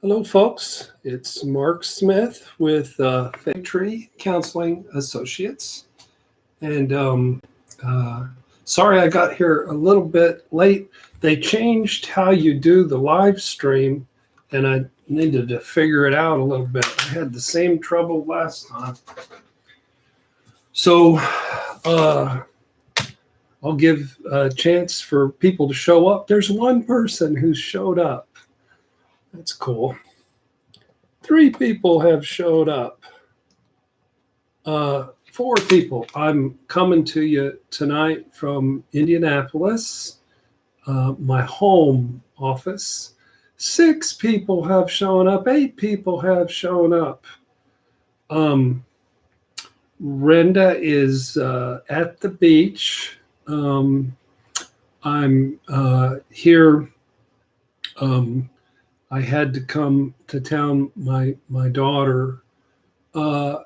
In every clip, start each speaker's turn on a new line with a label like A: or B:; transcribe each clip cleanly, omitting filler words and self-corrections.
A: Hello, folks. It's Mark Smith with Fig Tree Counseling Associates. And uh, sorry I got here a little bit late. They changed how you do the live stream, and I needed to figure it out a little bit. I had the same trouble last time. So I'll give a chance for people to show up. There's one person who showed up. That's cool. 3 people have showed up. 4 people. I'm coming to you tonight from Indianapolis, my home office. 6 people have shown up. 8 people have shown up. Brenda is at the beach. I'm here. I had to come to town. My daughter, Wiggleology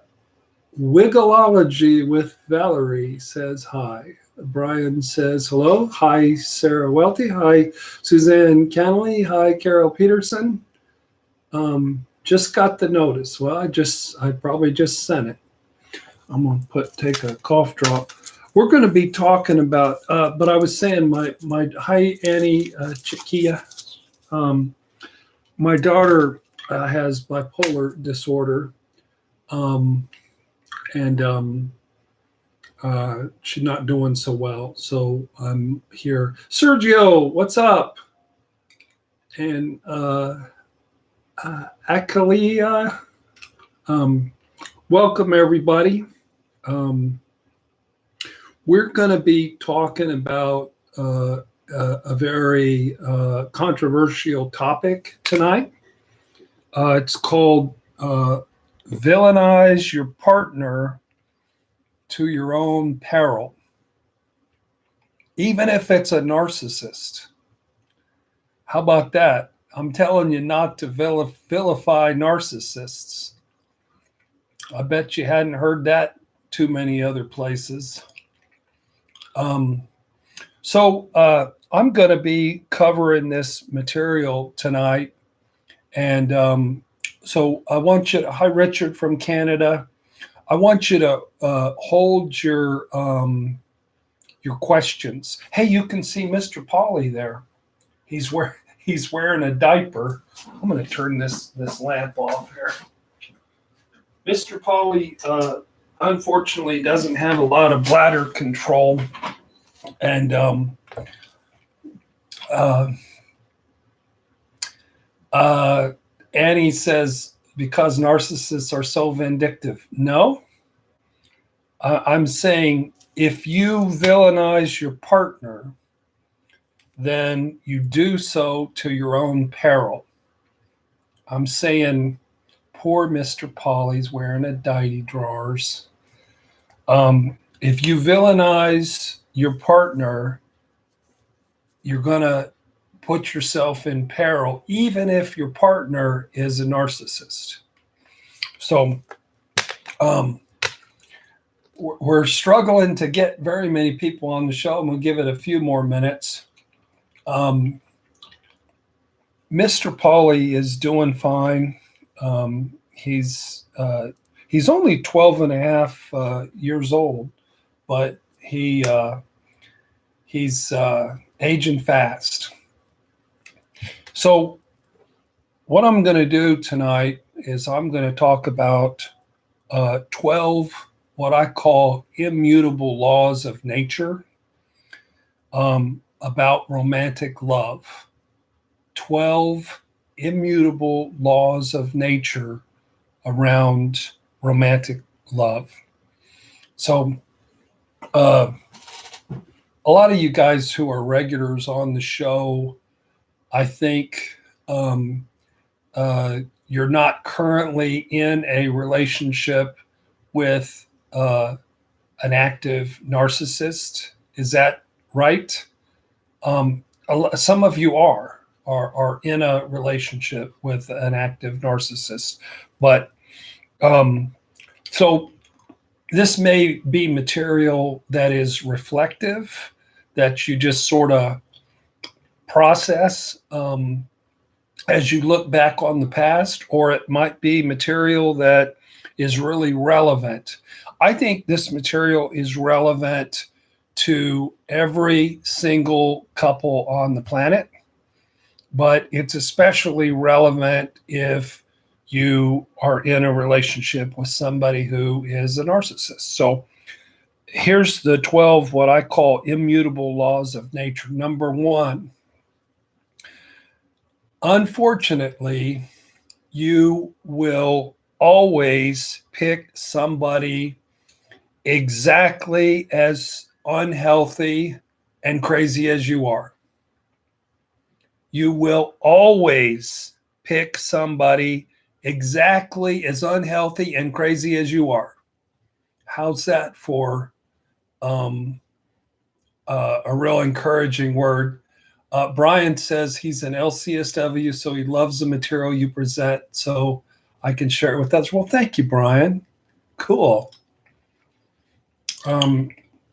A: with Valerie says hi. Brian says hello. Hi, Sarah Welty. Hi, Suzanne Cannelly. Hi, Carol Peterson. Just got the notice. Well, I probably just sent it. I'm gonna take a cough drop. We're going to be talking about. But I was saying my hi Annie Chiquilla. My daughter has bipolar disorder, and she's not doing so well. So I'm here. Sergio, what's up? And Akalia, welcome everybody. We're going to be talking about a very controversial topic tonight. It's called Villainize Your Partner to Your Own Peril, even if it's a narcissist. How about that? I'm telling you not to vilify narcissists. I bet you hadn't heard that too many other places. So I'm going to be covering this material tonight. And so I want you to, hi, Richard from Canada. I want you to hold your questions. Hey, you can see Mr. Polly there. He's wearing a diaper. I'm going to turn this lamp off here. Mr. Polly, unfortunately, doesn't have a lot of bladder control. And Annie says, because narcissists are so vindictive. No, I'm saying if you villainize your partner, then you do so to your own peril. I'm saying poor Mr. Polly's wearing a diety drawers. If you villainize your partner, you're going to put yourself in peril, even if your partner is a narcissist. So we're struggling to get very many people on the show, and we'll give it a few more minutes. Mr. Polly is doing fine. He's only 12 and a half years old, but he's aging fast. So what I'm going to do tonight is I'm going to talk about 12 what I call immutable laws of nature about romantic love. 12 immutable laws of nature around romantic love. So a lot of you guys who are regulars on the show, I think you're not currently in a relationship with an active narcissist. Is that right? Some of you are in a relationship with an active narcissist, but so this may be material that is reflective, that you just sort of process. as you look back on the past, or it might be material that is really relevant. I think this material is relevant to every single couple on the planet, but it's especially relevant if you are in a relationship with somebody who is a narcissist. So here's the 12 what I call immutable laws of nature. Number one, unfortunately, you will always pick somebody exactly as unhealthy and crazy as you are. You will always pick somebody exactly as unhealthy and crazy as you are. How's that for a real encouraging word? Brian says he's an LCist of you, so he loves the material you present, so I can share it with others. Well, thank you, Brian. Cool.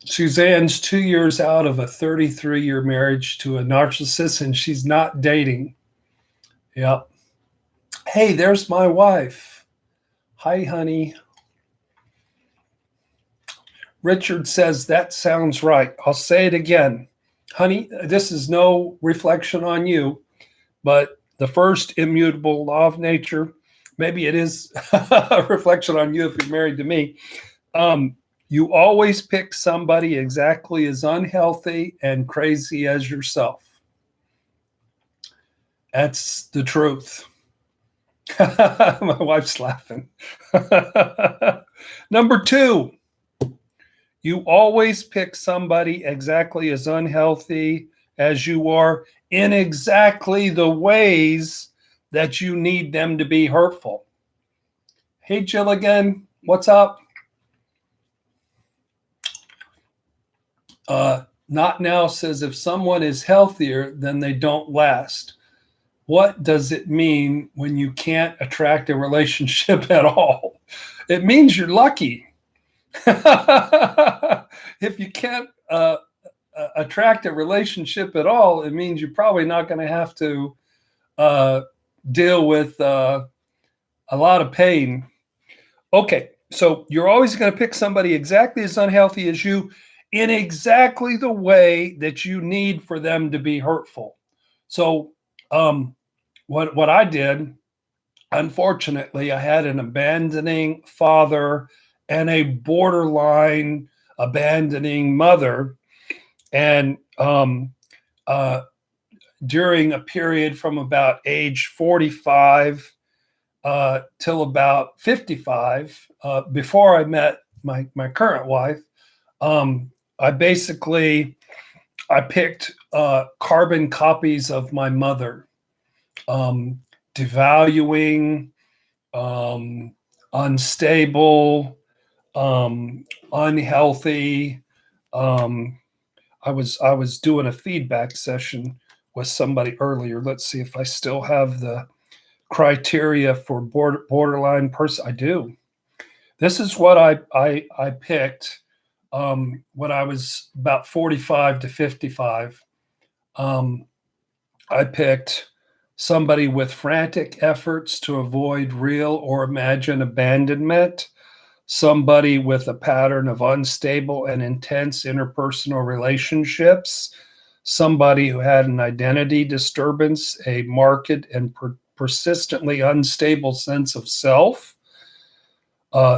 A: Suzanne's 2 years out of a 33-year marriage to a narcissist, and she's not dating. Yep. Hey, there's my wife. Hi, honey. Richard says, that sounds right. I'll say it again. Honey, this is no reflection on you, but the first immutable law of nature, maybe it is a reflection on you if you're married to me. You always pick somebody exactly as unhealthy and crazy as yourself. That's the truth. My wife's laughing. Number two, you always pick somebody exactly as unhealthy as you are in exactly the ways that you need them to be hurtful. Hey, Jill again, what's up? Not Now says, if someone is healthier, then they don't last. What does it mean when you can't attract a relationship at all? It means you're lucky. If you can't attract a relationship at all, it means you're probably not going to have to deal with a lot of pain. Okay, so you're always going to pick somebody exactly as unhealthy as you in exactly the way that you need for them to be hurtful. So what I did, unfortunately, I had an abandoning father and a borderline abandoning mother. And during a period from about age 45 till about 55, before I met my current wife, I picked carbon copies of my mother, devaluing, unstable, unhealthy. I was doing a feedback session with somebody earlier. Let's see if I still have the criteria for borderline person. I do. This is what I picked when I was about 45 to 55. I picked somebody with frantic efforts to avoid real or imagined abandonment, somebody with a pattern of unstable and intense interpersonal relationships, somebody who had an identity disturbance, a marked and persistently unstable sense of self,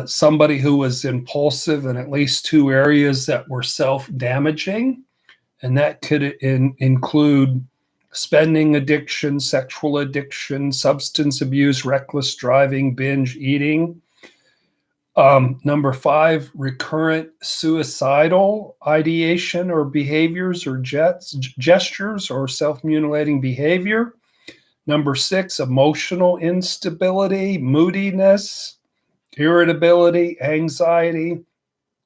A: somebody who was impulsive in at least two areas that were self-damaging, and that could include spending addiction, sexual addiction, substance abuse, reckless driving, binge eating. Number 5, recurrent suicidal ideation or behaviors or gestures or self-mutilating behavior. Number 6, emotional instability, moodiness, irritability, anxiety.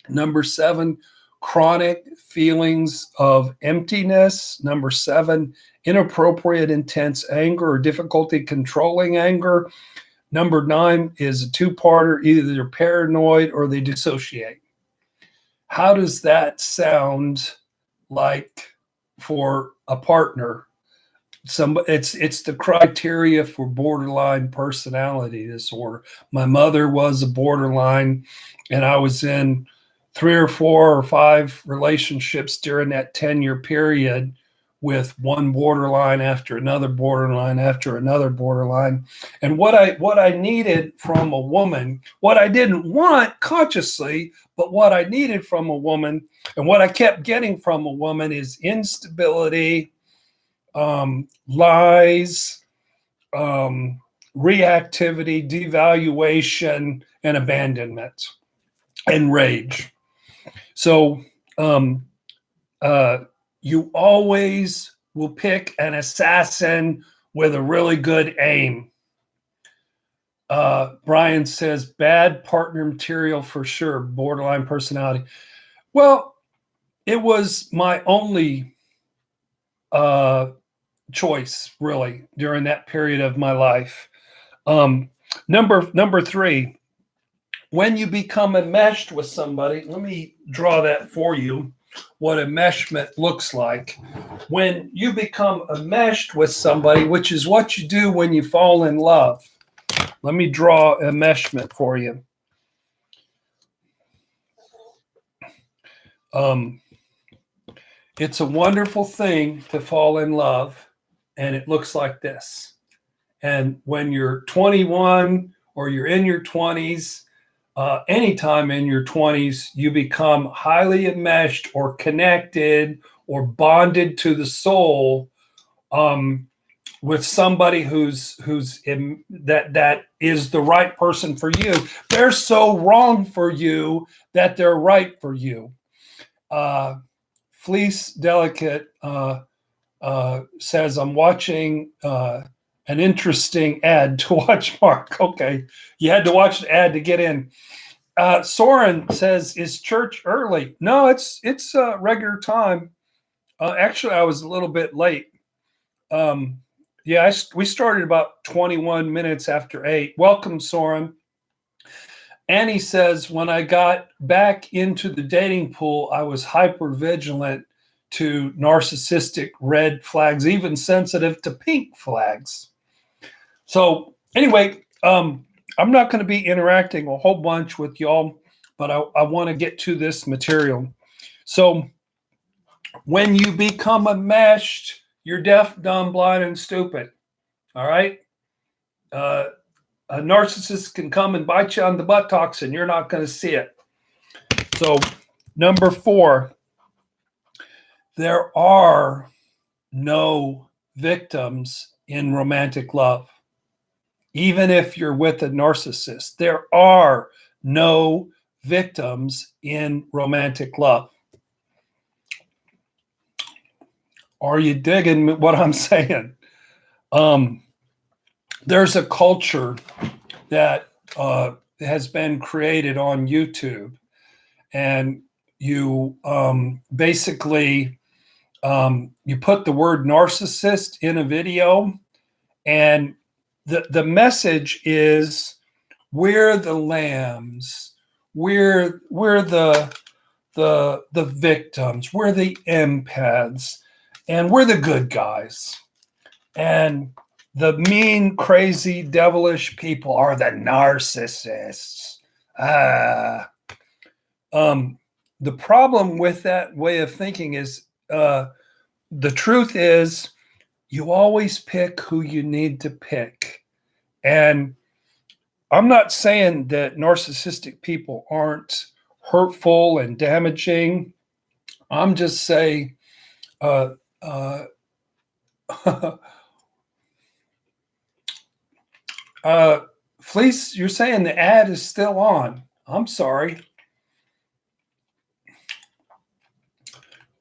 A: Number 7, chronic feelings of emptiness. Number 7, inappropriate, intense anger or difficulty controlling anger. Number 9 is a two-parter. Either they're paranoid or they dissociate. How does that sound like for a partner? It's the criteria for borderline personality disorder. My mother was a borderline, and I was in 3 or 4 or 5 relationships during that 10-year period, with one borderline after another borderline after another borderline. And what I needed from a woman, what I didn't want consciously, but what I needed from a woman, and what I kept getting from a woman, is instability, lies, reactivity, devaluation, and abandonment, and rage. So you always will pick an assassin with a really good aim. Brian says, bad partner material for sure, borderline personality. Well, it was my only choice, really, during that period of my life. Number 3, when you become enmeshed with somebody, let me draw that for you, what enmeshment looks like. When you become enmeshed with somebody, which is what you do when you fall in love. Let me draw enmeshment for you. It's a wonderful thing to fall in love, and it looks like this. And when you're 21 or you're in your 20s, anytime in your 20s, you become highly enmeshed or connected or bonded to the soul with somebody that is the right person for you. They're so wrong for you that they're right for you. Fleece Delicate says, I'm watching an interesting ad to watch, Mark. Okay, you had to watch the ad to get in. Soren says, is church early? No, it's regular time. Actually, I was a little bit late. We started about 21 minutes after 8. Welcome, Soren. Annie says, when I got back into the dating pool, I was hyper vigilant to narcissistic red flags, even sensitive to pink flags. So anyway, I'm not going to be interacting a whole bunch with y'all, but I want to get to this material. So when you become enmeshed, you're deaf, dumb, blind, and stupid. All right? A narcissist can come and bite you on the buttocks, and you're not going to see it. So number 4, there are no victims in romantic love. Even if you're with a narcissist, there are no victims in romantic love. Are you digging what I'm saying? There's a culture that has been created on YouTube, and you basically you put the word narcissist in a video, and the message is, we're the lambs, we're the victims, we're the empaths, and we're the good guys, and the mean, crazy, devilish people are the narcissists. The problem with that way of thinking is, the truth is, you always pick who you need to pick. And I'm not saying that narcissistic people aren't hurtful and damaging. I'm just saying, Fleece, you're saying the ad is still on. I'm sorry.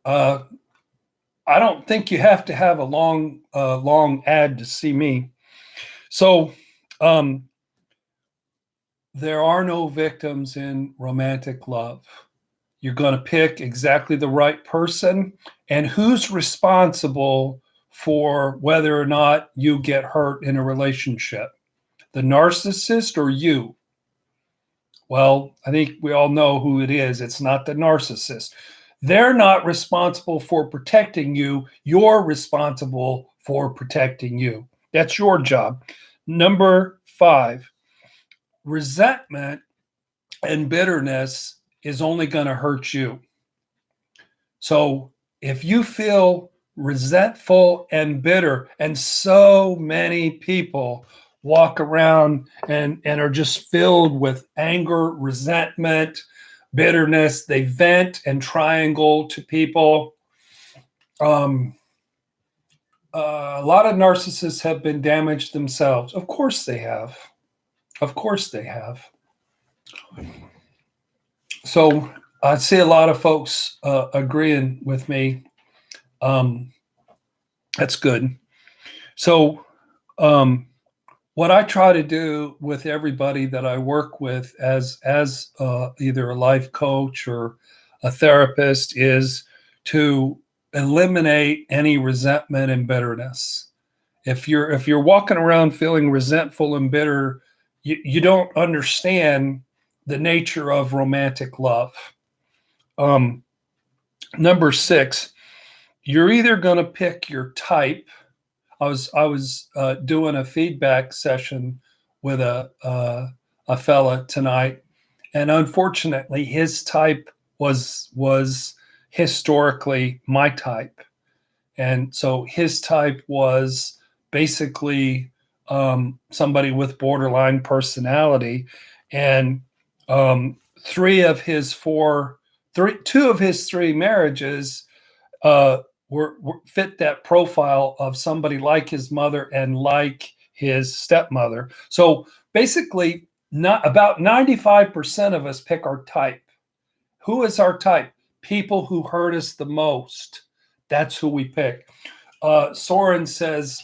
A: I don't think you have to have a long ad to see me. So there are no victims in romantic love. You're going to pick exactly the right person. And who's responsible for whether or not you get hurt in a relationship? The narcissist or you? Well, I think we all know who it is. It's not the narcissist. They're not responsible for protecting you. You're responsible for protecting you. That's your job. Number 5, resentment and bitterness is only going to hurt you. So if you feel resentful and bitter, and so many people walk around and are just filled with anger, resentment, bitterness, they vent and triangle to people. A lot of narcissists have been damaged themselves. Of course they have. Of course they have. So I see a lot of folks agreeing with me. That's good. So what I try to do with everybody that I work with as either a life coach or a therapist is to eliminate any resentment and bitterness. If you're walking around feeling resentful and bitter, you don't understand the nature of romantic love. Number 6, you're either going to pick your type. I was doing a feedback session with a fella tonight, and unfortunately, his type was historically my type, and so his type was basically somebody with borderline personality, and 2 of his 3 marriages were fit that profile of somebody like his mother and like his stepmother. So basically, not about 95% of us pick our type. Who is our type? People who hurt us the most. That's who we pick. Soren says,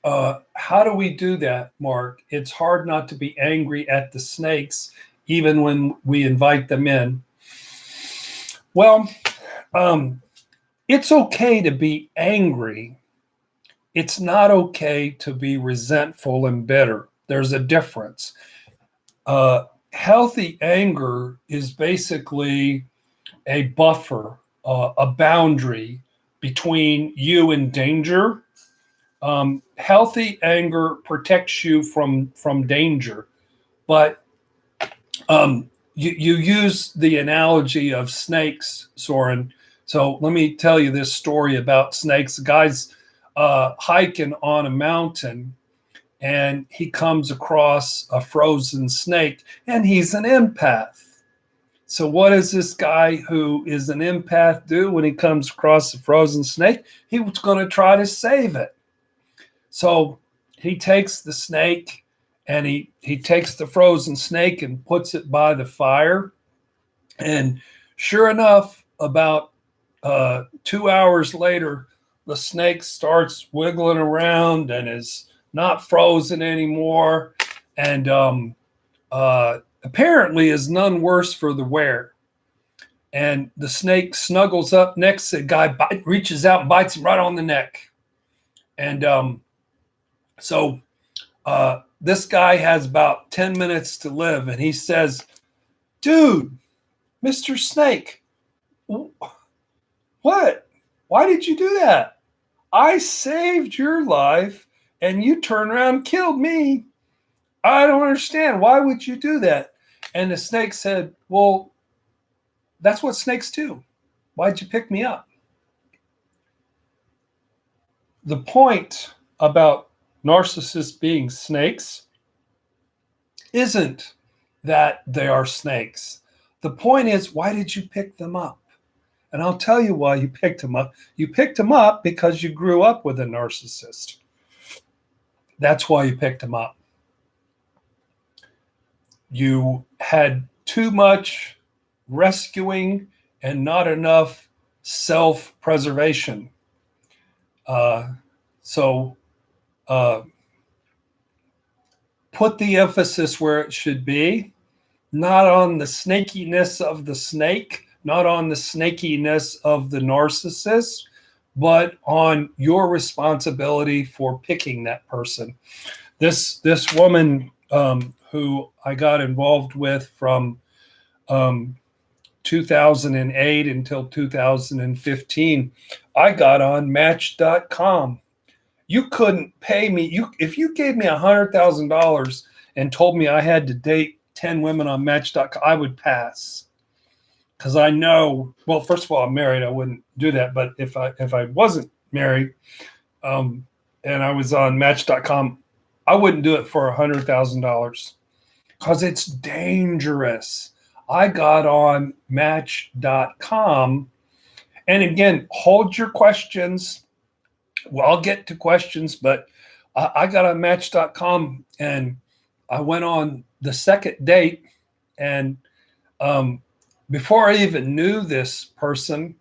A: how do we do that, Mark? It's hard not to be angry at the snakes, even when we invite them in. Well, it's okay to be angry. It's not okay to be resentful and bitter. There's a difference. Healthy anger is basically a buffer, a boundary between you and danger. Healthy anger protects you from danger, but you use the analogy of snakes, Soren. So let me tell you this story about snakes. The guy's hiking on a mountain, and he comes across a frozen snake, and he's an empath. So what does this guy who is an empath do when he comes across a frozen snake? He was going to try to save it. So he takes the snake, and he takes the frozen snake and puts it by the fire. And sure enough, about 2 hours later, the snake starts wiggling around and is not frozen anymore, and apparently is none worse for the wear. And the snake snuggles up next to the guy, reaches out and bites him right on the neck. And so this guy has about 10 minutes to live, and he says, "Dude, Mr. Snake, what? Why did you do that? I saved your life, and you turned around and killed me. I don't understand. Why would you do that?" And the snake said, "Well, that's what snakes do. Why'd you pick me up?" The point about narcissists being snakes isn't that they are snakes. The point is, why did you pick them up? And I'll tell you why you picked them up. You picked them up because you grew up with a narcissist. That's why you picked them up. You had too much rescuing and not enough self-preservation. So put the emphasis where it should be, not on the snakiness of the snake, not on the snakiness of the narcissist, but on your responsibility for picking that person. This woman who I got involved with from 2008 until 2015, I got on Match.com, You couldn't pay me. If you gave me $100,000 and told me I had to date 10 women on Match.com, I would pass. Because I know, well, first of all, I'm married. I wouldn't do that. But if I wasn't married, and I was on Match.com, I wouldn't do it for $100,000 because it's dangerous. I got on Match.com, and again, hold your questions. Well, I'll get to questions, but I got on Match.com, and I went on the second date, and before I even knew this person,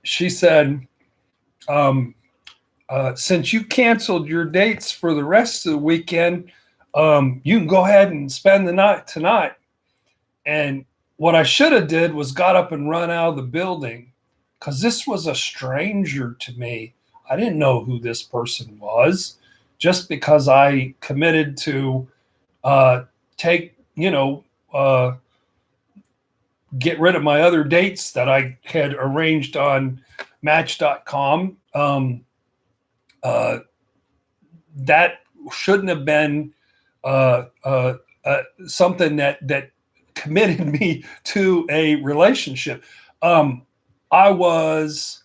A: she said, since you canceled your dates for the rest of the weekend, you can go ahead and spend the night tonight. And what I should have did was got up and run out of the building, because this was a stranger to me. I didn't know who this person was. Just because I committed to take, get rid of my other dates that I had arranged on Match.com. That shouldn't have been something that committed me to a relationship. I was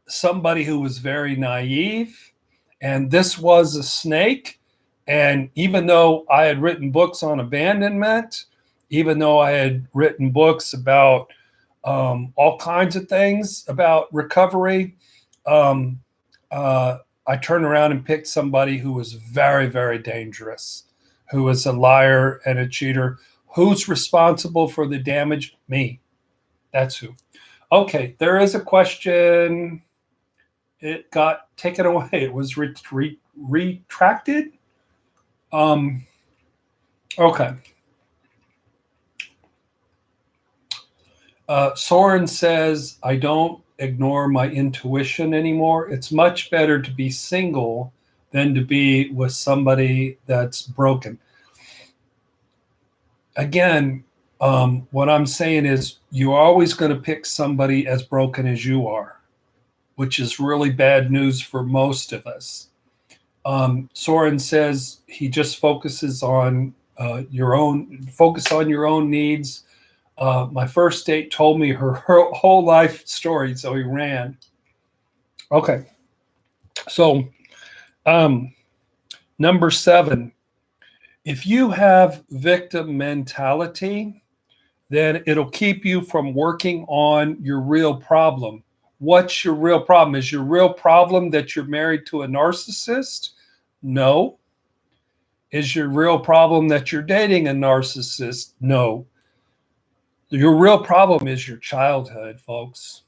A: somebody who was very naive, and this was a snake. And even though I had written books on abandonment, even though I had written books about all kinds of things about recovery, I turned around and picked somebody who was very, very dangerous, who was a liar and a cheater. Who's responsible for the damage? Me. That's who. Okay, there is a question. It got taken away. It was retracted. Okay. Soren says, I don't ignore my intuition anymore. It's much better to be single than to be with somebody that's broken. Again, what I'm saying is you're always going to pick somebody as broken as you are, which is really bad news for most of us. Soren says he just focuses on your own needs. My first date told me her whole life story, so he ran. Okay. So, number 7, if you have victim mentality, then it'll keep you from working on your real problem. What's your real problem? Is your real problem that you're married to a narcissist? No. Is your real problem that you're dating a narcissist? No. Your real problem is your childhood, folks.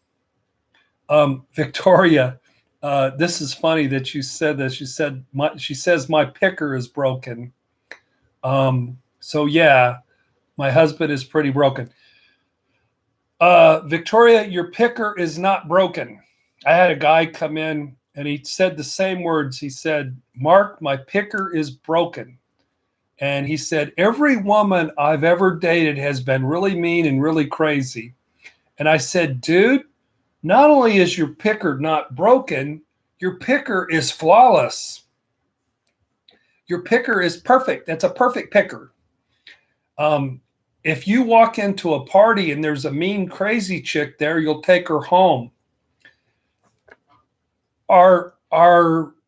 A: Victoria, this is funny that you said that. She says my picker is broken. So yeah, my husband is pretty broken. Victoria, your picker is not broken. I had a guy come in and he said the same words. He said, Mark, my picker is broken. And he said, every woman I've ever dated has been really mean and really crazy. And I said, dude, not only is your picker not broken, your picker is flawless. Your picker is perfect. That's a perfect picker. If you walk into a party and there's a mean, crazy chick there, you'll take her home. Our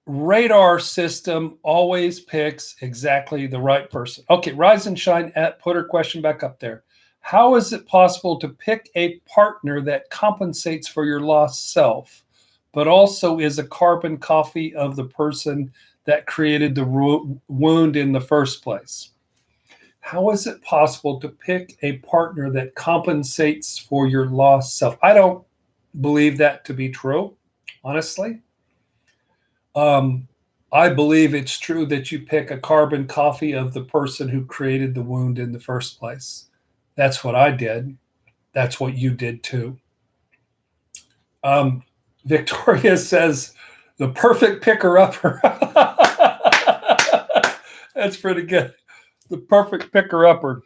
A: radar system always picks exactly the right person. Okay, Rise and Shine, put her question back up there. How is it possible to pick a partner that compensates for your lost self, but also is a carbon copy of the person that created the wound in the first place? How is it possible to pick a partner that compensates for your lost self? I don't believe that to be true, honestly. I believe it's true that you pick a carbon copy of the person who created the wound in the first place. That's what I did. That's what you did too. Victoria says, the perfect picker-upper. That's pretty good. The perfect picker-upper.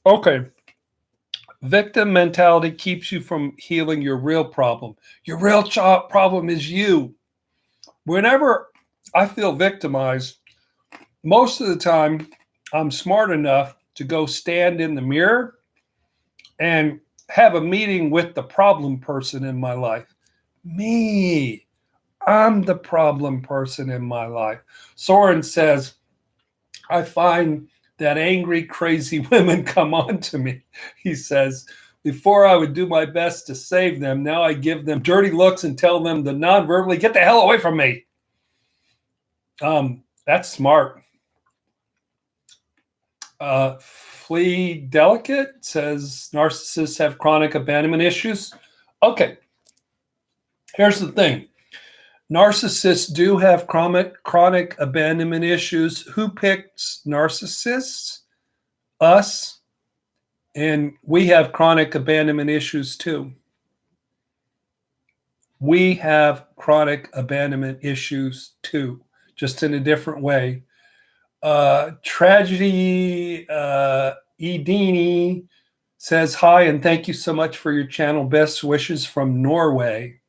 A: Okay. Victim mentality keeps you from healing your real problem. Your real problem is you. Whenever I feel victimized, most of the time I'm smart enough to go stand in the mirror and have a meeting with the problem person in my life. Me. I'm the problem person in my life. Soren says, I find that angry, crazy women come on to me. He says, before I would do my best to save them, now I give them dirty looks and tell them to non-verbally get the hell away from me. That's smart. Flea Delicate says narcissists have chronic abandonment issues. Okay, here's the thing. Narcissists do have chronic abandonment issues. Who picks narcissists? Us. And we have chronic abandonment issues too. We have chronic abandonment issues too, just in a different way. Tragedy Edini says, hi, and thank you so much for your channel. Best wishes from Norway.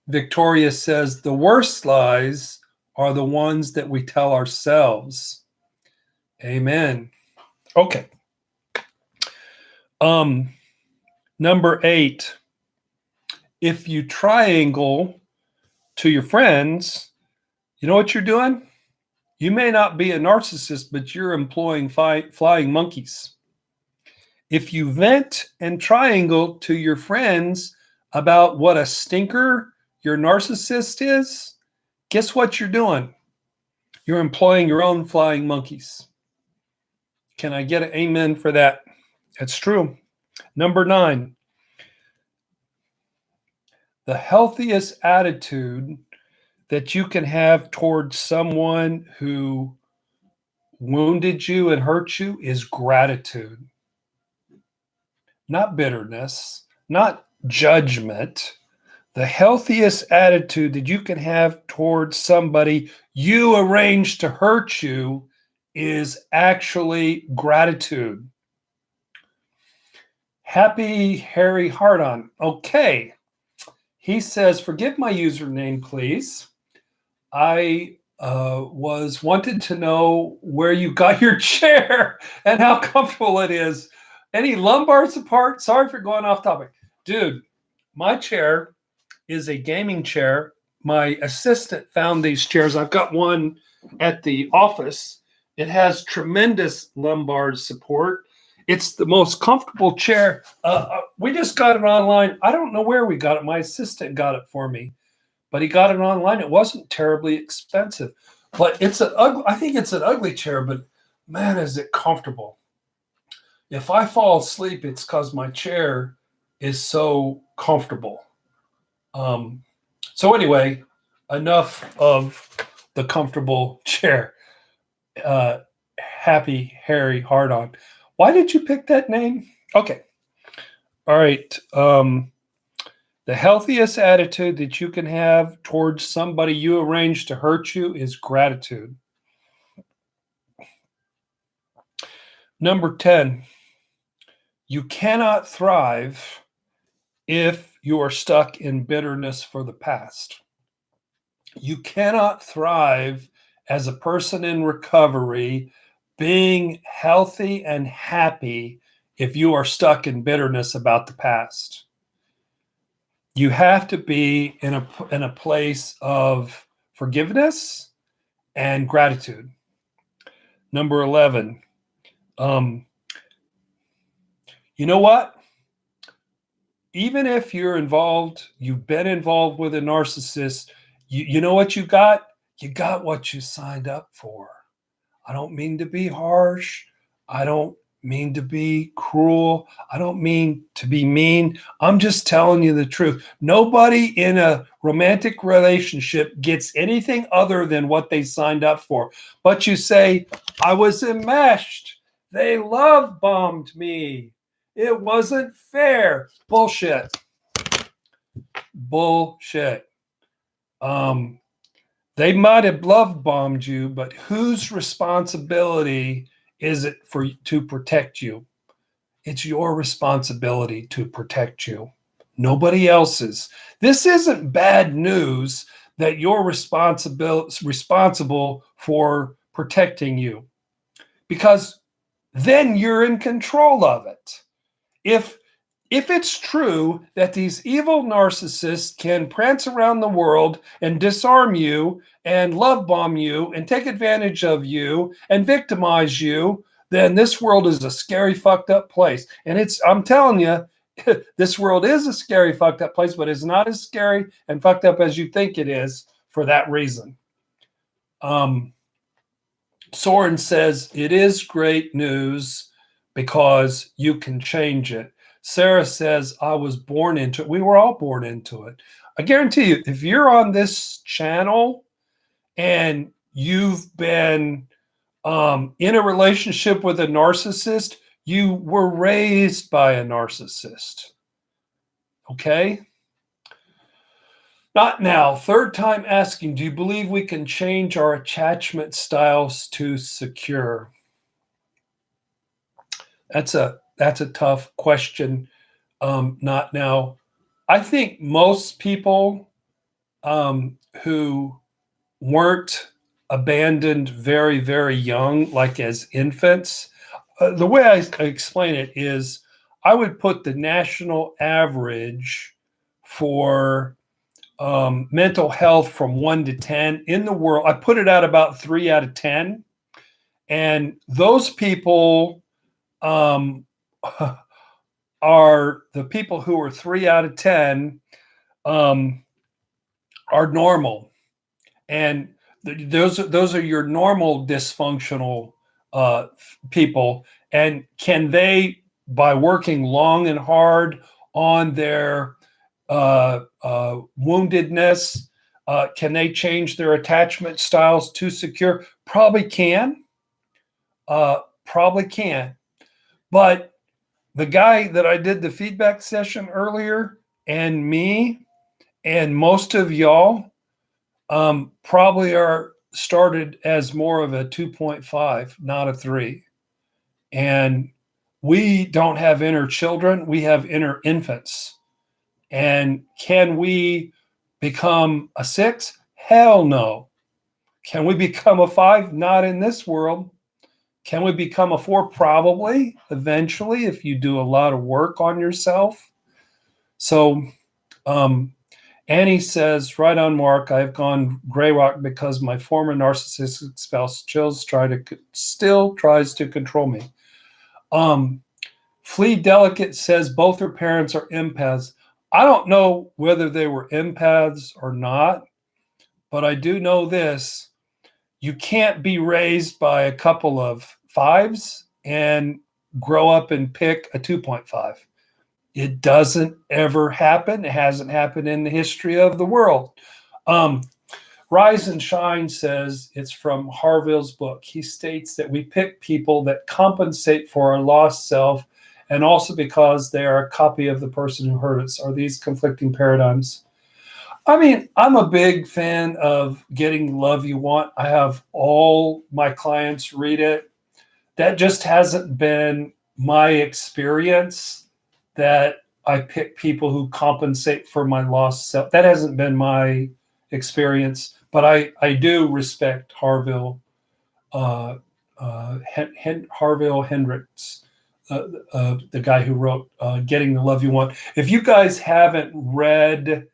A: Victoria says, the worst lies are the ones that we tell ourselves. Amen. Okay. Number 8, if you triangle to your friends, you know what you're doing? You may not be a narcissist, but you're employing flying monkeys. If you vent and triangle to your friends about what a stinker your narcissist is, guess what you're doing? You're employing your own flying monkeys. Can I get an amen for that? That's true. Number 9, the healthiest attitude that you can have towards someone who wounded you and hurt you is gratitude. Not bitterness, not judgment. The healthiest attitude that you can have towards somebody you arranged to hurt you is actually gratitude. Happy Harry Hardon. Okay. He says, forgive my username, please. I was wanted to know where you got your chair and how comfortable it is. Any lumbar support? Sorry for going off topic. Dude, my chair is a gaming chair. My assistant found these chairs. I've got one at the office. It has tremendous lumbar support. It's the most comfortable chair. We just got it online. I don't know where we got it. My assistant got it for me, but he got it online. It wasn't terribly expensive, but I think it's an ugly chair, but man, is it comfortable. If I fall asleep, it's because my chair is so comfortable. So anyway, enough of the comfortable chair. Happy Harry Hardon. Why did you pick that name? Okay. All right. The healthiest attitude that you can have towards somebody you arranged to hurt you is gratitude. Number 10, you cannot thrive if you are stuck in bitterness for the past. You cannot thrive as a person in recovery, being healthy and happy if you are stuck in bitterness about the past. You have to be in a place of forgiveness and gratitude. Number 11, you know what? Even if you've been involved with a narcissist, you know what you got? You got what you signed up for. I don't mean to be harsh. I don't mean to be cruel. I don't mean to be mean. I'm just telling you the truth. Nobody in a romantic relationship gets anything other than what they signed up for. But you say, I was enmeshed. They love bombed me. It wasn't fair. Bullshit. Bullshit. They might have love bombed you, but whose responsibility is it to protect you? It's your responsibility to protect you, nobody else's. This isn't bad news that you're responsible for protecting you, because then you're in control of it. If it's true that these evil narcissists can prance around the world and disarm you and love bomb you and take advantage of you and victimize you, then this world is a scary, fucked up place. And I'm telling you, this world is a scary, fucked up place, but it's not as scary and fucked up as you think it is for that reason. Soren says, it is great news because you can change it. Sarah says, I was born into it. We were all born into it. I guarantee you, if you're on this channel and you've been in a relationship with a narcissist, you were raised by a narcissist. Okay? Not now. Third time asking, do you believe we can change our attachment styles to secure? That's a tough question. Not now. I think most people who weren't abandoned very, very young, like as infants, the way I explain it is I would put the national average for mental health from 1 to 10 in the world. I put it at about 3 out of 10. And those people are the people who are 3 out of 10 are normal. And those are your normal dysfunctional people. And can they, by working long and hard on their woundedness, can they change their attachment styles to secure? Probably can. Probably can. But the guy that I did the feedback session earlier, and me, and most of y'all probably are started as more of a 2.5, not a 3. And we don't have inner children, we have inner infants. And can we become a 6? Hell no. Can we become a 5? Not in this world. Can we become a 4? Probably, eventually, if you do a lot of work on yourself. So Annie says, right on mark, I've gone gray rock because my former narcissistic spouse still tries to control me. Flea Delicate says both her parents are empaths. I don't know whether they were empaths or not, but I do know this. You can't be raised by a couple of 5s and grow up and pick a 2.5. It doesn't ever happen. It hasn't happened in the history of the world. Rise and Shine says, it's from Harville's book. He states that we pick people that compensate for our lost self and also because they are a copy of the person who hurt us. Are these conflicting paradigms? I mean, I'm a big fan of Getting the Love You Want. I have all my clients read it. That just hasn't been my experience, that I pick people who compensate for my lost self. That hasn't been my experience, but I do respect Harville Hendricks, the guy who wrote Getting the Love You Want. If you guys haven't read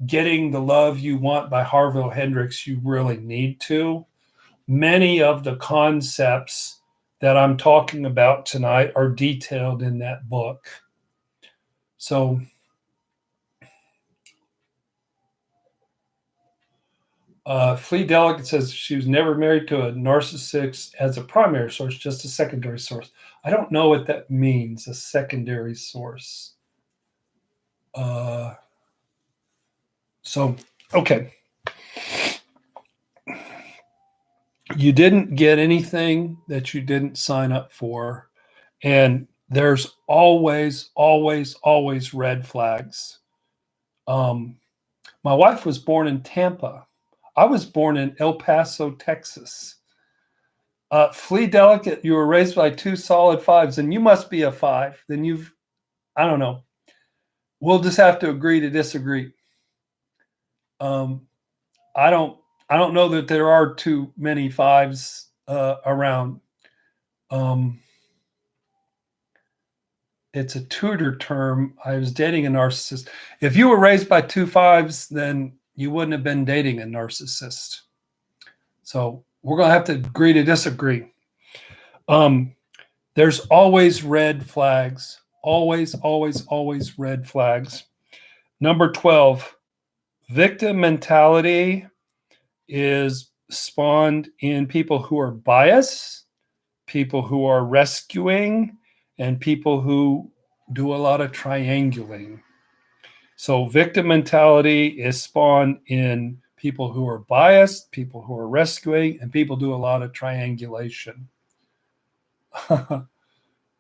A: Getting the Love You Want by Harville Hendricks, you really need to. Many of the concepts that I'm talking about tonight are detailed in that book. So Flea Delegate says she was never married to a narcissist as a primary source, just a secondary source. I don't know what that means, a secondary source. Okay. You didn't get anything that you didn't sign up for. And there's always, always, always red flags. My wife was born in Tampa. I was born in El Paso, Texas. Flea Delicate, you were raised by 2 solid 5s, and you must be a 5. Then I don't know. we'll just have to agree to disagree. I don't know that there are too many fives around. It's a tutor term. I was dating a narcissist. If you were raised by 2 5s, then you wouldn't have been dating a narcissist. So we're going to have to agree to disagree. There's always red flags. Always, always, always red flags. Number 12, victim mentality is spawned in people who are biased, people who are rescuing, and people who do a lot of triangulating. So victim mentality is spawned in people who are biased, people who are rescuing, and people do a lot of triangulation.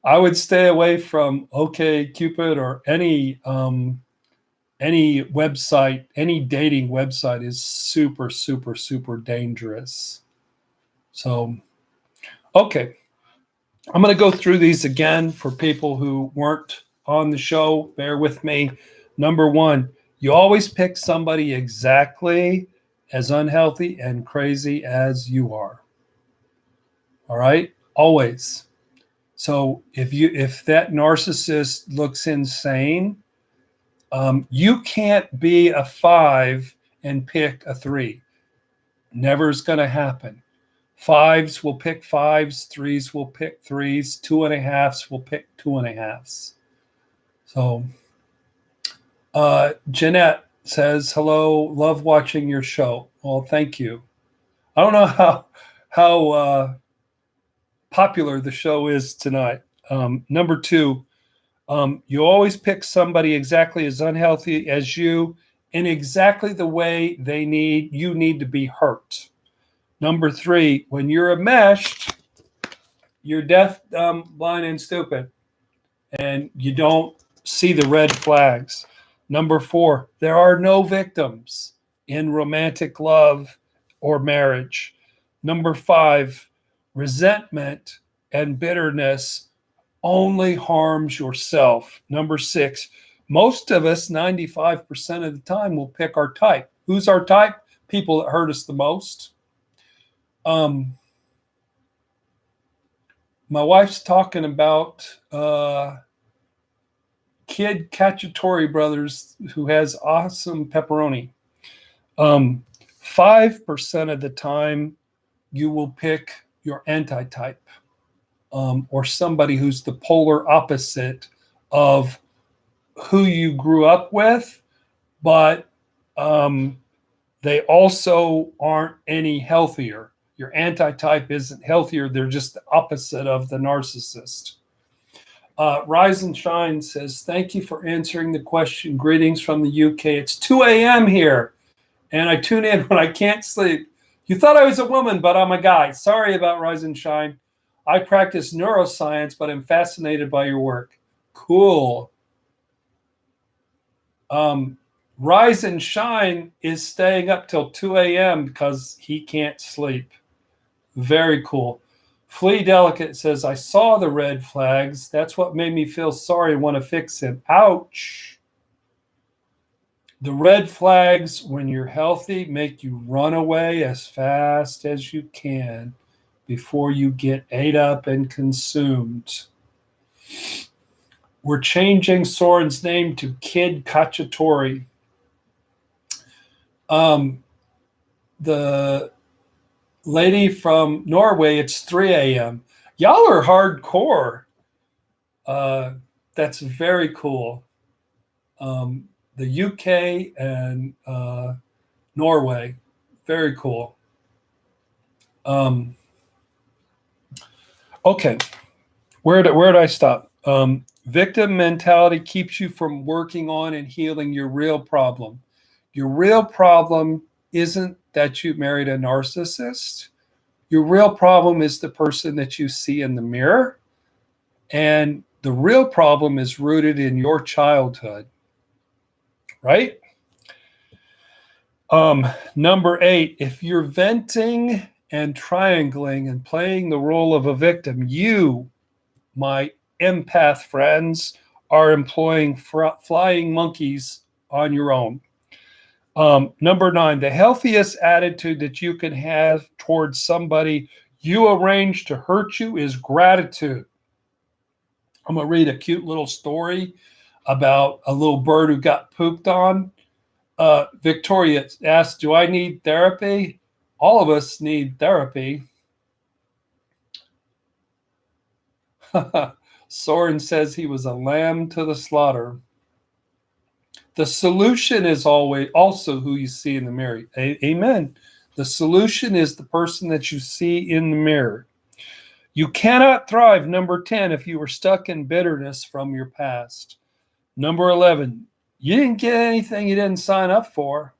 A: I would stay away from OkCupid or any website, any dating website is super, super, super dangerous. So, okay. I'm going to go through these again for people who weren't on the show. Bear with me. Number 1, you always pick somebody exactly as unhealthy and crazy as you are. All right? Always. So if that narcissist looks insane, you can't be a 5 and pick a 3. Never is going to happen. 5s will pick 5s, 3s will pick 3s, 2.5s will pick 2.5s. So Jeanette says, hello, love watching your show. Well, thank you. I don't know how popular the show is tonight. Number 2, you always pick somebody exactly as unhealthy as you in exactly the way you need to be hurt. Number 3, when you're enmeshed, you're deaf, dumb, blind, and stupid, and you don't see the red flags. Number 4, there are no victims in romantic love or marriage. Number 5, resentment and bitterness only harms yourself. Number 6, most of us, 95% of the time, will pick our type. Who's our type? People that hurt us the most. My wife's talking about Kid Cacciatore Brothers, who has awesome pepperoni. 5% of the time, you will pick your anti-type, or somebody who's the polar opposite of who you grew up with, but they also aren't any healthier. Your anti-type isn't healthier. They're just the opposite of the narcissist. Rise and Shine says, thank you for answering the question. Greetings from the UK. It's 2 a.m. here, and I tune in when I can't sleep. You thought I was a woman, but I'm a guy. Sorry about Rise and Shine. I practice neuroscience, but I'm fascinated by your work. Cool. Rise and Shine is staying up till 2 a.m. because he can't sleep. Very cool. Flea Delicate says, I saw the red flags. That's what made me feel sorry and want to fix him. Ouch. The red flags, when you're healthy, make you run away as fast as you can before you get ate up and consumed. We're changing Soren's name to Kid Cacciatore. The lady from Norway, it's 3 a.m. Y'all are hardcore. That's very cool. The UK and Norway, very cool. Okay, where did I stop? Victim mentality keeps you from working on and healing your real problem. Your real problem isn't that you married a narcissist. Your real problem is the person that you see in the mirror. And the real problem is rooted in your childhood, right? Number 8, if you're venting and triangling and playing the role of a victim, you, my empath friends, are employing flying monkeys on your own. Number 9, the healthiest attitude that you can have towards somebody you arranged to hurt you is gratitude. I'm going to read a cute little story about a little bird who got pooped on. Victoria asked, do I need therapy? All of us need therapy. Soren says he was a lamb to the slaughter. The solution is always also who you see in the mirror. Amen. The solution is the person that you see in the mirror. You cannot thrive, number 10, if you were stuck in bitterness from your past. Number 11, you didn't get anything you didn't sign up for.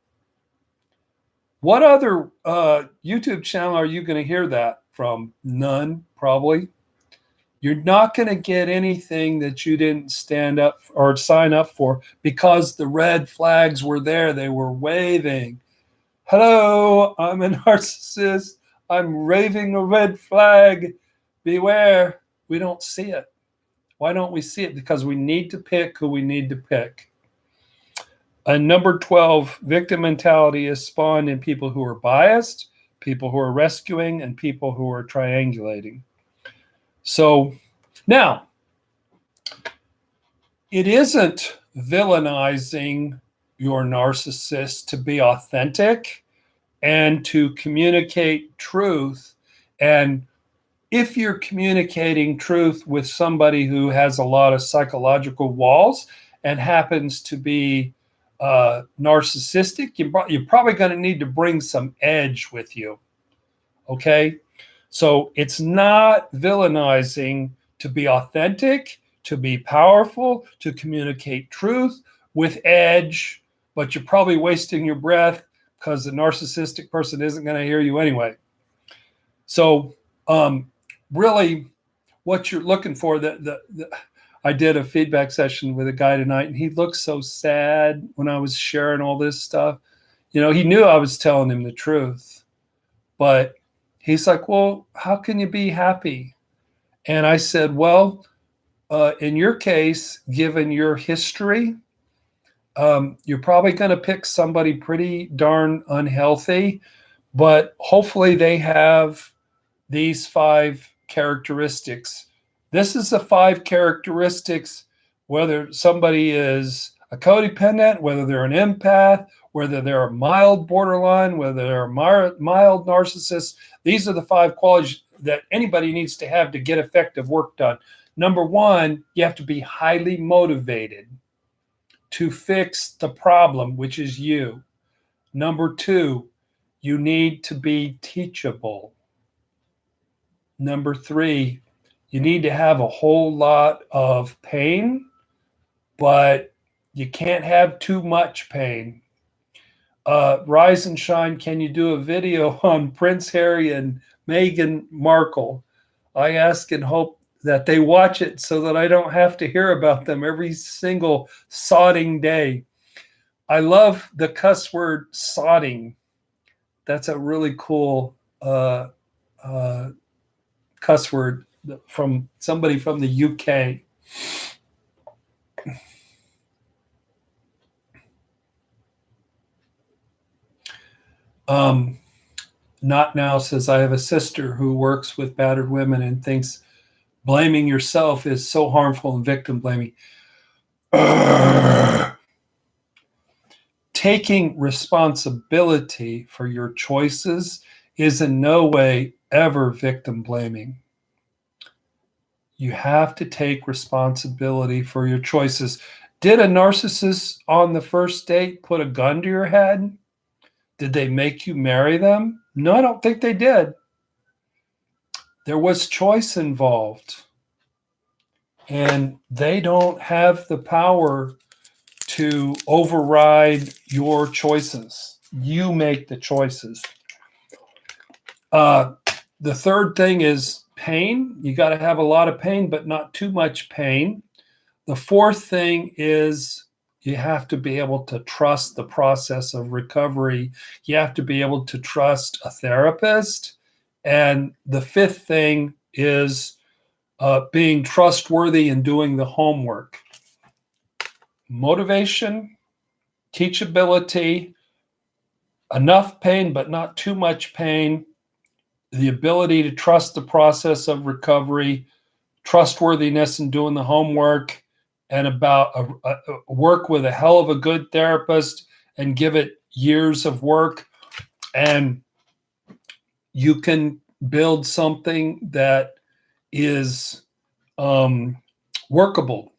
A: What other YouTube channel are you going to hear that from? None, probably. You're not going to get anything that you didn't stand up or sign up for because the red flags were there. They were waving. Hello, I'm a narcissist. I'm waving a red flag. Beware. We don't see it. Why don't we see it? Because we need to pick who we need to pick. And number 12, victim mentality is spawned in people who are biased, people who are rescuing, and people who are triangulating. So now, it isn't villainizing your narcissist to be authentic and to communicate truth. And if you're communicating truth with somebody who has a lot of psychological walls and happens to be narcissistic, you're probably going to need to bring some edge with you. Okay? So it's not villainizing to be authentic, to be powerful, to communicate truth with edge, but you're probably wasting your breath because the narcissistic person isn't going to hear you anyway. So really what you're looking for, I did a feedback session with a guy tonight, and he looked so sad when I was sharing all this stuff. You know, he knew I was telling him the truth, but he's like, well, how can you be happy? And I said, well, in your case, given your history, you're probably going to pick somebody pretty darn unhealthy, but hopefully they have these 5 characteristics. This is the 5 characteristics, whether somebody is a codependent, whether they're an empath, whether they're a mild borderline, whether they're a mild narcissist. These are the 5 qualities that anybody needs to have to get effective work done. Number 1, you have to be highly motivated to fix the problem, which is you. Number 2, you need to be teachable. Number 3, you need to have a whole lot of pain, but you can't have too much pain. Rise and Shine, can you do a video on Prince Harry and Meghan Markle? I ask and hope that they watch it so that I don't have to hear about them every single sodding day. I love the cuss word sodding. That's a really cool cuss word from somebody from the UK. Not Now says, I have a sister who works with battered women and thinks blaming yourself is so harmful and victim blaming. Taking responsibility for your choices is in no way ever victim blaming. You have to take responsibility for your choices. Did a narcissist on the first date put a gun to your head? Did they make you marry them? No, I don't think they did. There was choice involved. And they don't have the power to override your choices. You make the choices. The third thing is pain. You got to have a lot of pain, but not too much pain. The fourth thing is you have to be able to trust the process of recovery. You have to be able to trust a therapist. And the fifth thing is being trustworthy and doing the homework. motivation, teachability, enough pain but not too much pain, the ability to trust the process of recovery, trustworthiness in doing the homework, and about work with a hell of a good therapist and give it years of work, and you can build something that is workable.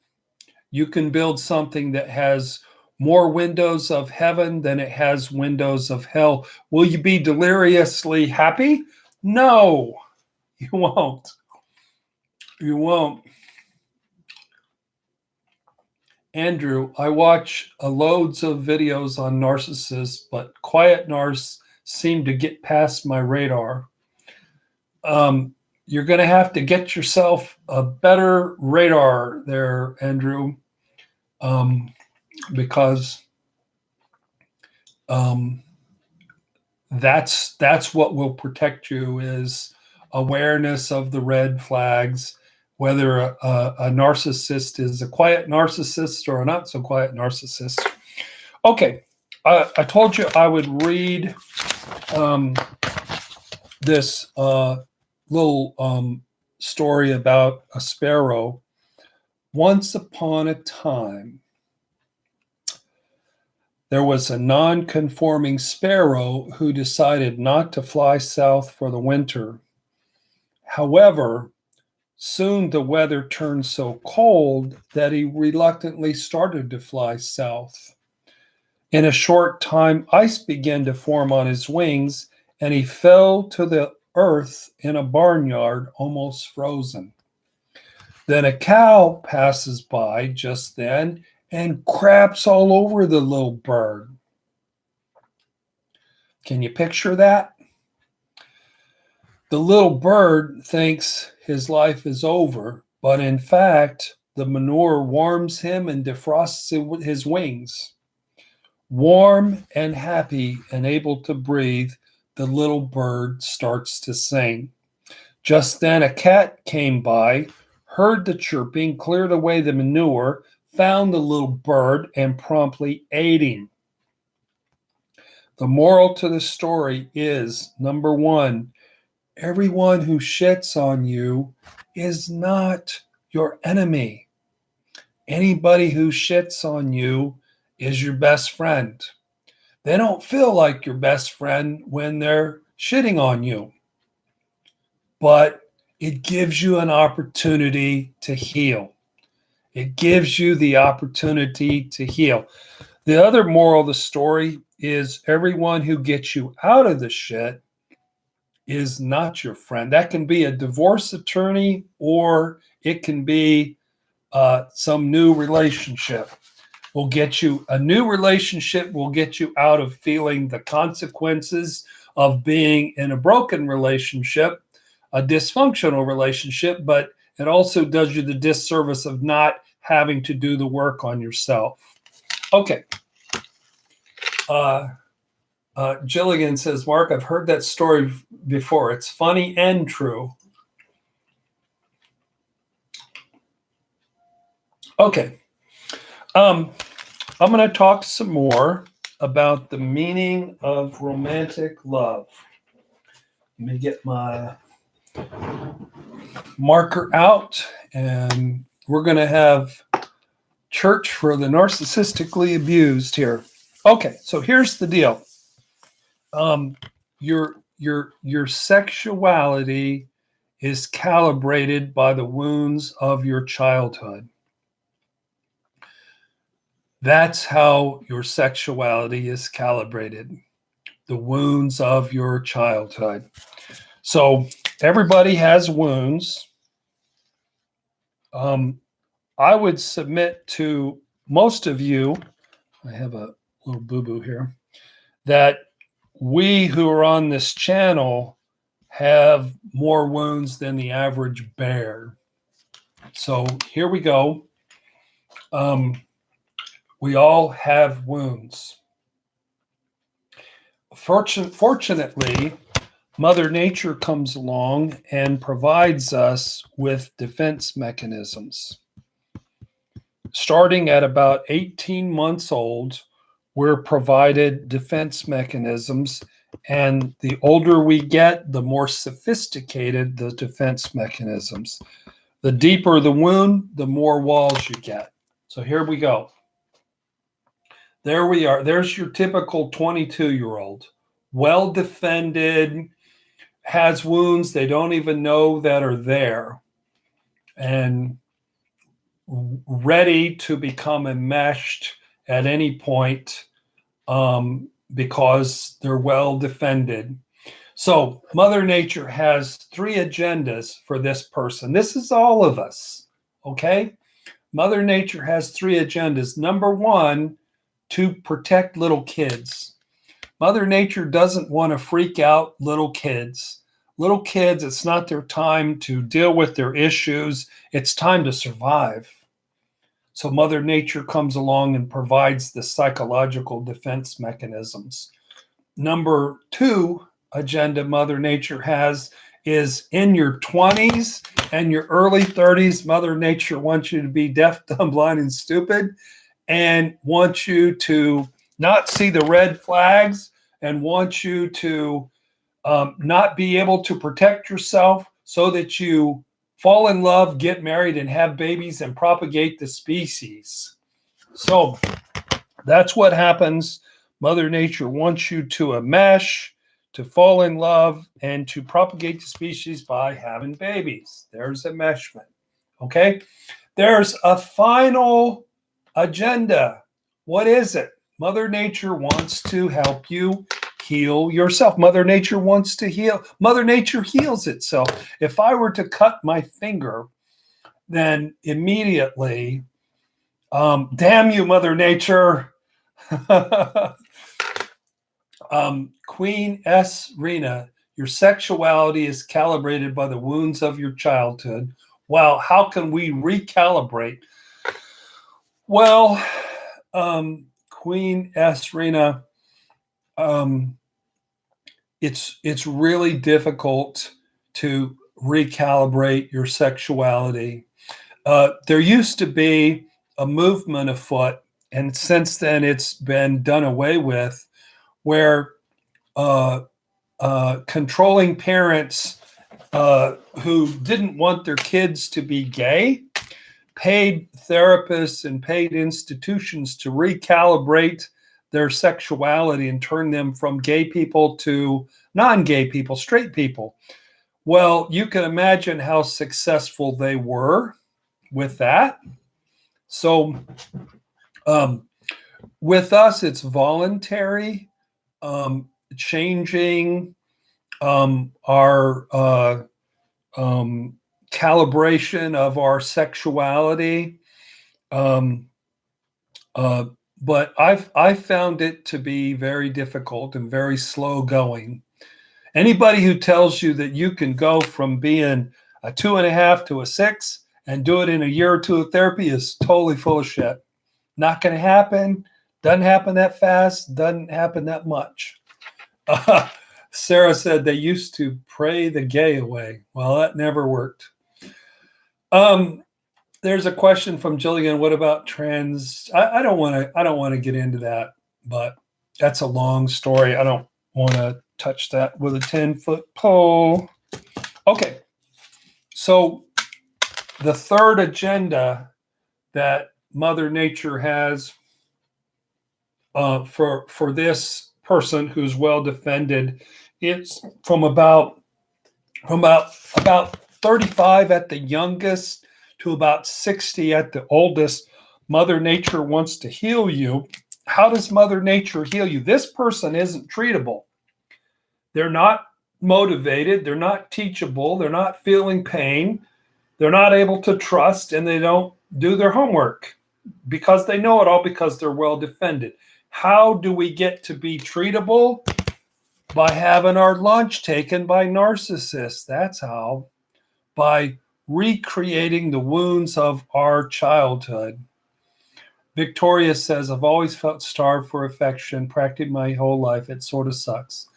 A: You can build something that has more windows of heaven than it has windows of hell. Will you be deliriously happy? No, you won't. You won't. Andrew, I watch loads of videos on narcissists, but quiet narcs seem to get past my radar. You're going to have to get yourself a better radar there, Andrew, because that's what will protect you, is awareness of the red flags, whether a narcissist is a quiet narcissist or a not so quiet narcissist. Okay, I told you I would read this little story about a sparrow. Once upon a time, there was a non-conforming sparrow who decided not to fly south for the winter. However, soon the weather turned so cold that he reluctantly started to fly south. In a short time, ice began to form on his wings, and he fell to the earth in a barnyard, almost frozen. Then a cow passes by just then and craps all over the little bird. Can you picture that? The little bird thinks his life is over, but in fact, the manure warms him and defrosts his wings. Warm and happy and able to breathe, the little bird starts to sing. Just then a cat came by, heard the chirping, cleared away the manure, found the little bird, and promptly ate him. The moral to the story is, number one, everyone who shits on you is not your enemy. Anybody who shits on you is your best friend. They don't feel like your best friend when they're shitting on you, but it gives you an opportunity to heal. It gives you the opportunity to heal. The other moral of the story is everyone who gets you out of the shit is not your friend. That can be a divorce attorney, or it can be some new relationship. Will get you a new relationship, will get you out of feeling the consequences of being in a broken relationship, a dysfunctional relationship, but it also does you the disservice of not having to do the work on yourself. Okay. Jilligan says, Mark, I've heard that story before. It's funny and true. Okay. I'm going to talk some more about the meaning of romantic love. Let me get my marker out, and we're going to have church for the narcissistically abused here. Okay, so here's the deal. Your sexuality is calibrated by the wounds of your childhood. That's how your sexuality is calibrated, the wounds of your childhood. So everybody has wounds. I would submit to most of you, I have a little boo-boo here, that we who are on this channel have more wounds than the average bear. So here we go. We all have wounds. Fortunately, Mother Nature comes along and provides us with defense mechanisms. starting at about 18 months old, we're provided defense mechanisms. And the older we get, the more sophisticated the defense mechanisms. The deeper the wound, the more walls you get. So here we go. There we are. There's your typical 22-year-old, well defended, has wounds they don't even know that are there, and ready to become enmeshed at any point because they're well defended. So Mother Nature has three agendas for this person. This is all of us, okay? Mother Nature has three agendas. Number one, to protect little kids. Mother Nature doesn't want to freak out little kids. Little kids, it's not their time to deal with their issues. It's time to survive. So Mother Nature comes along and provides the psychological defense mechanisms. Number two agenda Mother Nature has is in your 20s and your early 30s, Mother Nature wants you to be deaf, dumb, blind, and stupid, and wants you to not see the red flags, and wants you to not be able to protect yourself so that you fall in love, get married, and have babies and propagate the species. So that's what happens. Mother Nature wants you to enmesh, to fall in love, and to propagate the species by having babies. There's enmeshment. Okay? There's a final agenda. What is it? Mother Nature wants to help you heal yourself. Mother Nature wants to heal. Mother Nature heals itself. If I were to cut my finger, then immediately, damn you, Mother Nature. Queen S. Rena, your sexuality is calibrated by the wounds of your childhood. Well, how can we recalibrate? Well, Queen S. Rena, it's really difficult to recalibrate your sexuality. There used to be a movement afoot, and since then it's been done away with, where controlling parents who didn't want their kids to be gay paid therapists and paid institutions to recalibrate their sexuality and turn them from gay people to non-gay people, straight people. Well, you can imagine how successful they were with that. So with us, it's voluntary, changing our calibration of our sexuality. But I've found it to be very difficult and very slow going. Anybody who tells you that you can go from being a 2.5 to a 6 and do it in a year or two of therapy is totally full of shit. Not going to happen. Doesn't happen that fast. Doesn't happen that much. Sarah said they used to pray the gay away. Well, that never worked. There's a question from Jillian. What about trans? I don't want to get into that, but that's a long story. I don't want to touch that with a 10-foot pole. Okay. So the third agenda that Mother Nature has for this person who's well defended, it's from about 35 at the youngest to about 60 at the oldest. Mother Nature wants to heal you. How does Mother Nature heal you? This person isn't treatable. They're not motivated. They're not teachable. They're not feeling pain. They're not able to trust, and they don't do their homework because they know it all because they're well defended. How do we get to be treatable? By having our lunch taken by narcissists. That's how. By recreating the wounds of our childhood. Victoria says, I've always felt starved for affection, practically my whole life. It sort of sucks.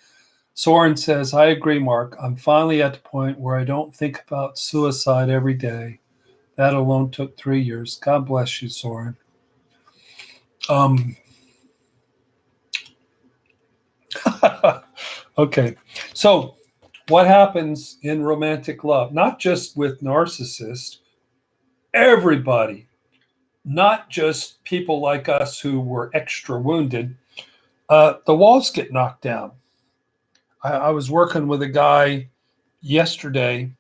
A: Soren says, I agree, Mark. I'm finally at the point where I don't think about suicide every day. That alone took 3 years. God bless you, Soren. Okay. So what happens in romantic love? Not just with narcissists, everybody, not just people like us who were extra wounded. The walls get knocked down. I was working with a guy yesterday.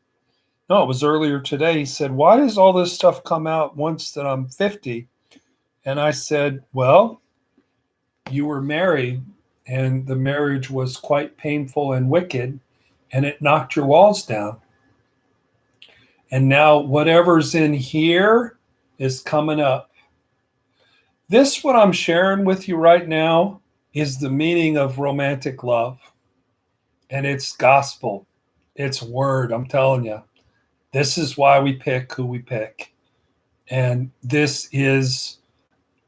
A: No, it was earlier today. He said, "Why does all this stuff come out once that I'm 50?" And I said, "Well, you were married and the marriage was quite painful and wicked and it knocked your walls down. And now whatever's in here is coming up." This, what I'm sharing with you right now, is the meaning of romantic love. And it's gospel. It's word. I'm telling you. This is why we pick who we pick. And this is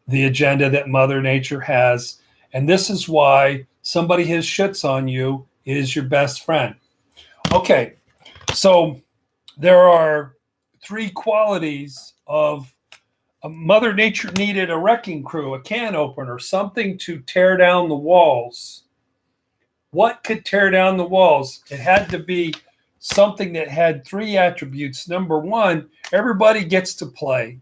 A: the agenda that Mother Nature has. And this is why somebody who shits on you is your best friend. Okay, so there are 3 qualities of Mother Nature needed a wrecking crew, a can opener, something to tear down the walls. What could tear down the walls? It had to be something that had 3 attributes. Number 1, everybody gets to play.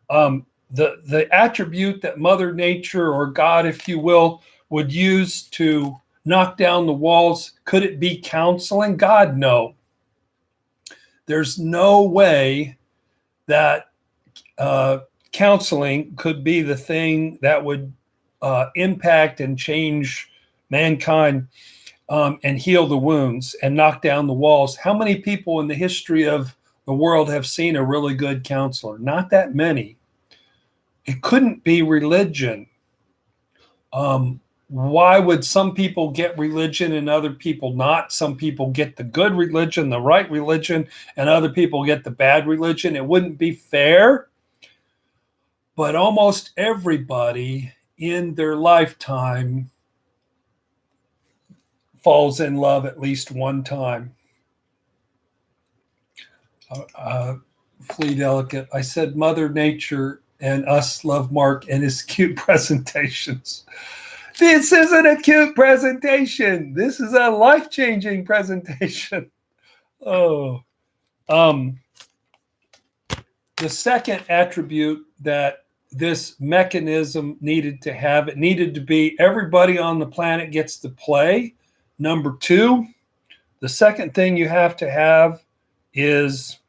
A: The attribute that Mother Nature, or God, if you will, would use to knock down the walls, could it be counseling? God, no. There's no way that counseling could be the thing that would impact and change mankind and heal the wounds and knock down the walls. How many people in the history of the world have seen a really good counselor? Not that many. It couldn't be religion. Why would some people get religion and other people not? Some people get the good religion, the right religion, and other people get the bad religion. It wouldn't be fair. But almost everybody in their lifetime falls in love at least one time. Flea Delicate, I said Mother Nature and us love Mark and his cute presentations. This isn't a cute presentation. This is a life-changing presentation. Oh. The second attribute that this mechanism needed to have, it needed to be everybody on the planet gets to play. Number 2, the second thing you have to have is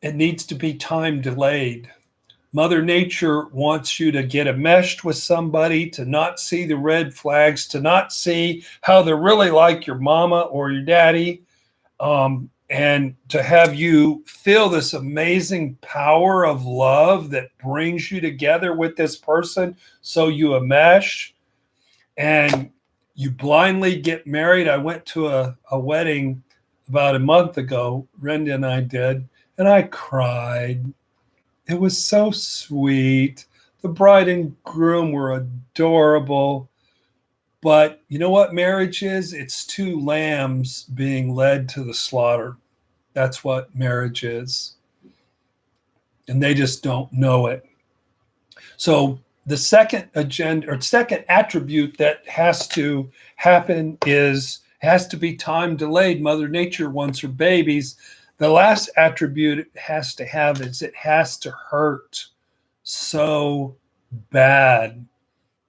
A: it needs to be time delayed. Mother Nature wants you to get enmeshed with somebody, to not see the red flags, to not see how they're really like your mama or your daddy, and to have you feel this amazing power of love that brings you together with this person. So you enmesh and you blindly get married. I went to a wedding about a month ago, Brenda and I did, and I cried. It was so sweet. The bride and groom were adorable. But you know what marriage is? It's 2 lambs being led to the slaughter. That's what marriage is. And they just don't know it. So the second agenda or second attribute that has to happen is has to be time delayed. Mother Nature wants her babies. The last attribute it has to have is it has to hurt so bad.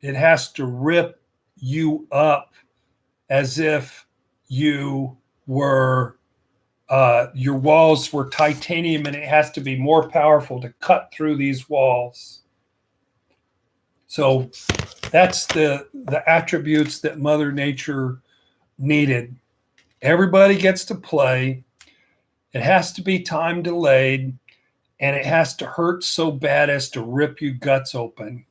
A: It has to rip you up as if you were, your walls were titanium, and it has to be more powerful to cut through these walls. So that's the attributes that Mother Nature needed. Everybody gets to play. It has to be time delayed, and it has to hurt so bad as to rip your guts open.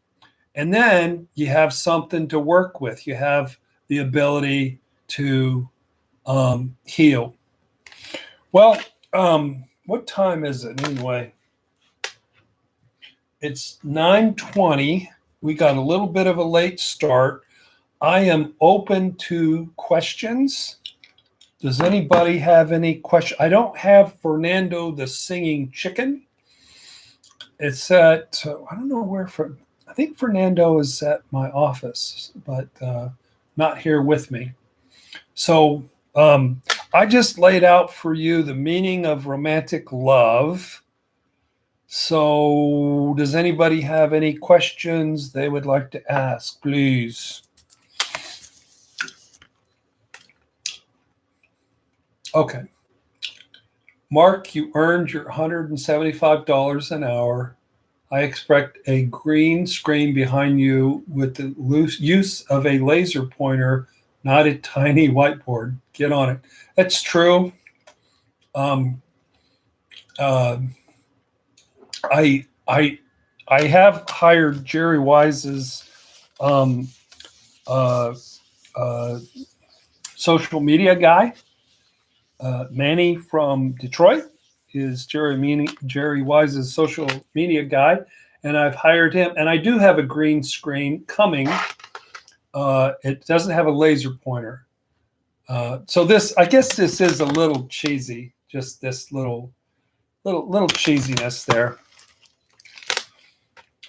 A: And then you have something to work with. You have the ability to heal. Well, what time is it anyway? It's 9:20. We got a little bit of a late start. I am open to questions. Does anybody have any question? I don't have Fernando the Singing Chicken. It's at, I don't know where, I think Fernando is at my office, but not here with me. So I just laid out for you the meaning of romantic love. So does anybody have any questions they would like to ask, please? Okay. Mark, you earned your $175 an hour. I expect a green screen behind you with the use of a laser pointer, not a tiny whiteboard. Get on it. That's true. Um, uh, I have hired Jerry Wise's uh, uh, social media guy. Manny from Detroit is Jerry Wise's social media guy, and I've hired him. And I do have a green screen coming. It doesn't have a laser pointer. So this, I guess, this is a little cheesy. Just this little cheesiness there.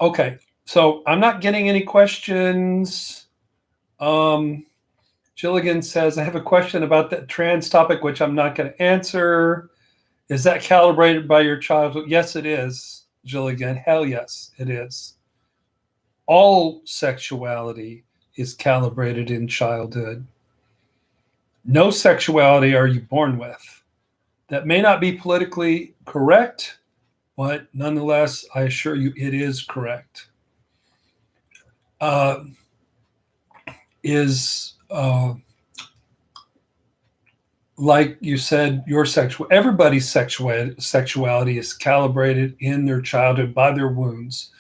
A: Okay, so I'm not getting any questions. Gilligan says, I have a question about that trans topic, which I'm not going to answer. Is that calibrated by your childhood? Yes, it is, Gilligan. Hell yes, it is. All sexuality is calibrated in childhood. No sexuality are you born with. That may not be politically correct, but nonetheless, I assure you it is correct. Like you said, everybody's sexuality is calibrated in their childhood by their wounds.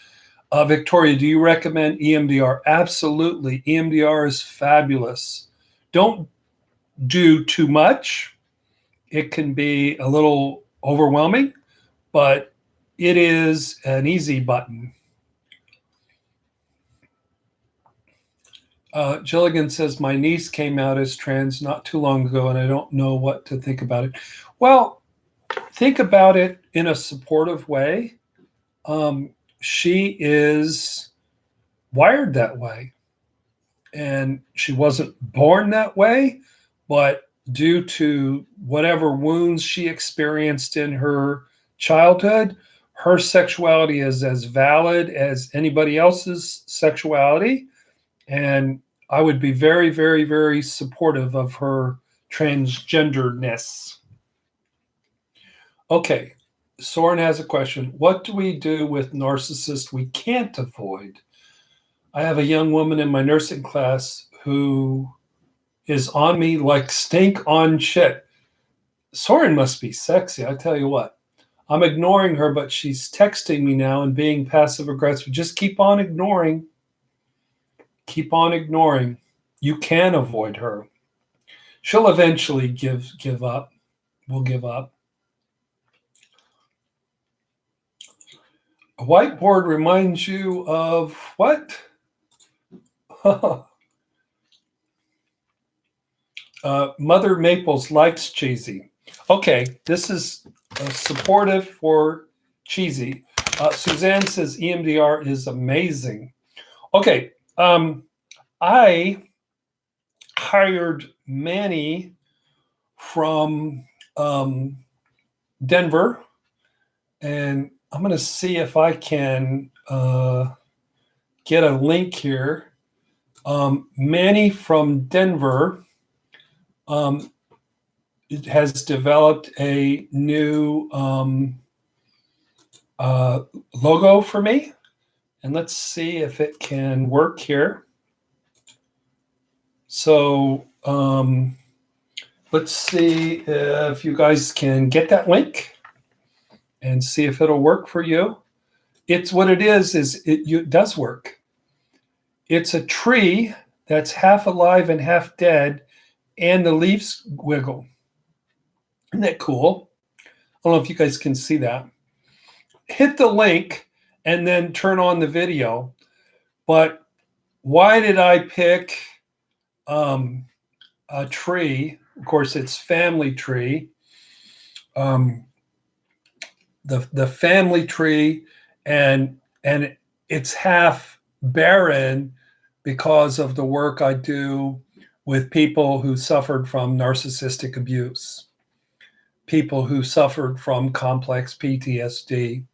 A: Victoria, do you recommend EMDR? Absolutely. EMDR is fabulous. Don't do too much. It can be a little overwhelming, but it is an easy button. Gilligan says, my niece came out as trans not too long ago, and I don't know what to think about it. Well, think about it in a supportive way. She is wired that way, and she wasn't born that way, but due to whatever wounds she experienced in her childhood, her sexuality is as valid as anybody else's sexuality. And I would be very, very, very supportive of her transgenderness. Okay, Soren has a question. What do we do with narcissists we can't avoid? I have a young woman in my nursing class who is on me like stink on shit. Soren must be sexy, I tell you what. I'm ignoring her, but she's texting me now and being passive aggressive. Just keep on ignoring. Keep on ignoring. You can avoid her. She'll eventually give up. Will give up. A whiteboard reminds you of what? Mother Maples likes cheesy. Okay, this is supportive for cheesy. Suzanne says EMDR is amazing. Okay, I hired Manny from Denver, and I'm going to see if I can get a link here. Manny from Denver has developed a new logo for me. And let's see if it can work here. So let's see if you guys can get that link and see if it'll work for you. It's what it is it does work. It's a tree that's half alive and half dead, and the leaves wiggle. Isn't that cool? I don't know if you guys can see that. Hit the link and then turn on the video. But why did I pick a tree of course, it's family tree. The family tree, and it's half barren because of the work I do with people who suffered from narcissistic abuse, people who suffered from complex PTSD,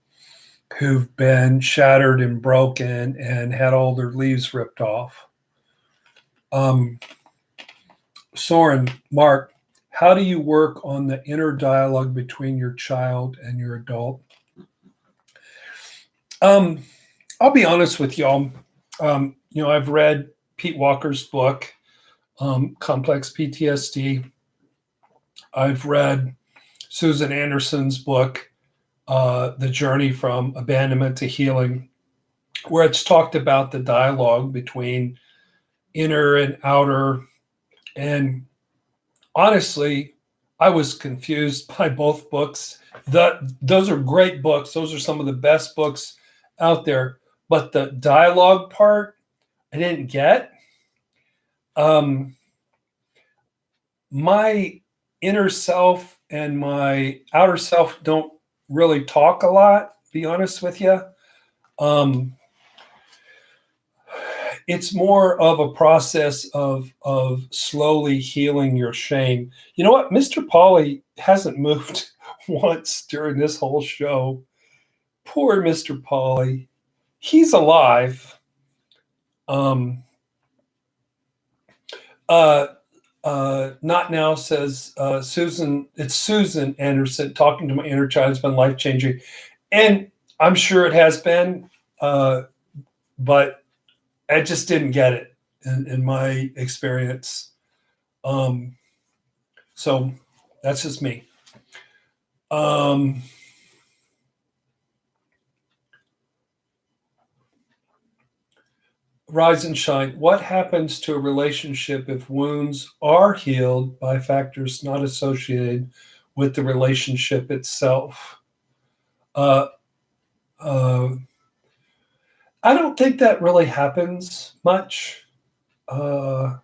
A: who've been shattered and broken and had all their leaves ripped off. Soren, Mark, how do you work on the inner dialogue between your child and your adult? I'll be honest with y'all. I've read Pete Walker's book, Complex PTSD. I've read Susan Anderson's book, The Journey from Abandonment to Healing, where it's talked about the dialogue between inner and outer. And honestly, I was confused by both books. Those are great books. Those are some of the best books out there. But the dialogue part, I didn't get. My inner self and my outer self don't really talk a lot, be honest with you. It's more of a process of slowly healing your shame. You know what? Mr. Pauly hasn't moved once during this whole show. Poor Mr. Pauly. He's alive. Not now says Susan. It's Susan Anderson. Talking to my inner child has been life-changing. And I'm sure it has been, but I just didn't get it in my experience. So that's just me. Rise and shine. What happens to a relationship if wounds are healed by factors not associated with the relationship itself? I don't think that really happens much. But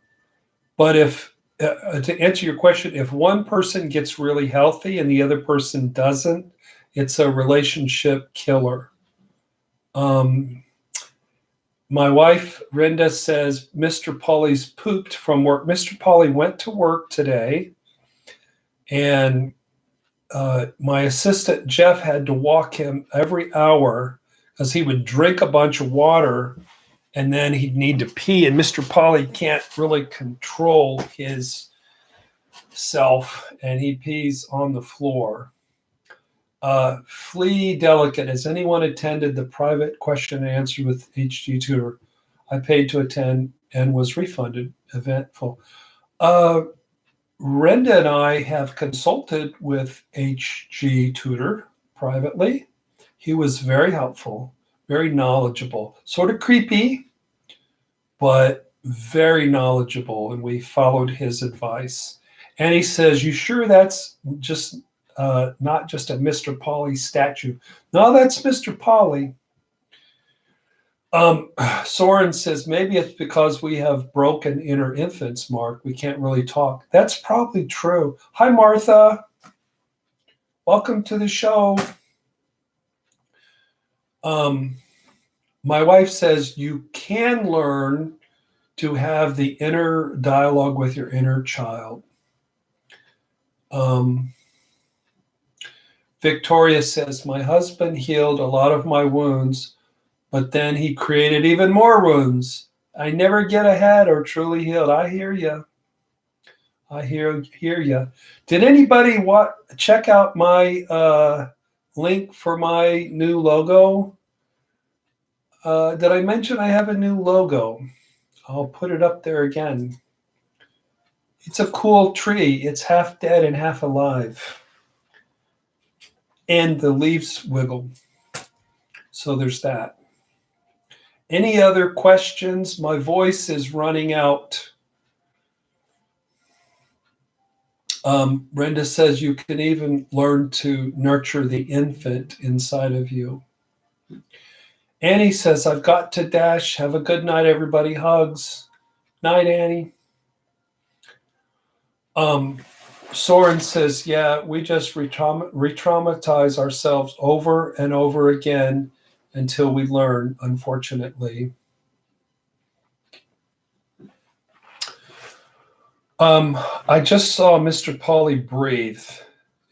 A: if, to answer your question, if one person gets really healthy and the other person doesn't, it's a relationship killer. My wife, Brenda, says Mr. Pauly's pooped from work. Mr. Pauly went to work today, and my assistant, Jeff, had to walk him every hour because he would drink a bunch of water and then he'd need to pee. And Mr. Pauly can't really control his self, and he pees on the floor. Flea Delicate, has anyone attended the private question and answer with HG Tutor? I paid to attend and was refunded. Eventful. Renda and I have consulted with HG Tutor privately. He was very helpful, very knowledgeable, sort of creepy, but very knowledgeable, and we followed his advice. And he says, "You sure that's just not just a Mr. Pauly statue?" No, that's Mr. Pauly. Soren says, maybe it's because we have broken inner infants, Mark. We can't really talk. That's probably true. Hi, Martha. Welcome to the show. My wife says you can learn to have the inner dialogue with your inner child. Victoria says, my husband healed a lot of my wounds, but then he created even more wounds. I never get ahead or truly healed. I hear you. I hear you. Did anybody check out my link for my new logo? Did I mention I have a new logo? I'll put it up there again. It's a cool tree. It's half dead and half alive. And the leaves wiggle. So there's that. Any other questions? My voice is running out. Brenda says you can even learn to nurture the infant inside of you. Annie says, I've got to dash. Have a good night, everybody. Hugs. Night, Annie. Soren says, yeah, we just re-traumatize ourselves over and over again until we learn, unfortunately. I just saw Mr. Pauly breathe.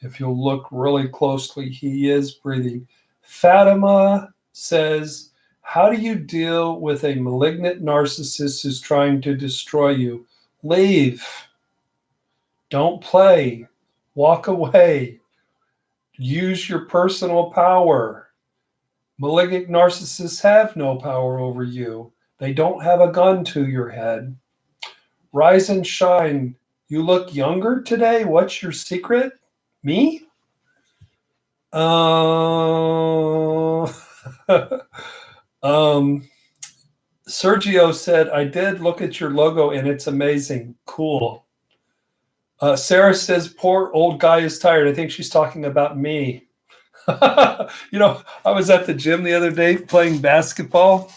A: If you'll look really closely, he is breathing. Fatima says, how do you deal with a malignant narcissist who's trying to destroy you? Leave. Don't play. Walk away. Use your personal power. Malignant narcissists have no power over you. They don't have a gun to your head. Rise and shine. You look younger today. What's your secret? Me? Sergio said, I did look at your logo and it's amazing. Cool. Sarah says, poor old guy is tired. I think she's talking about me. You know, I was at the gym the other day playing basketball,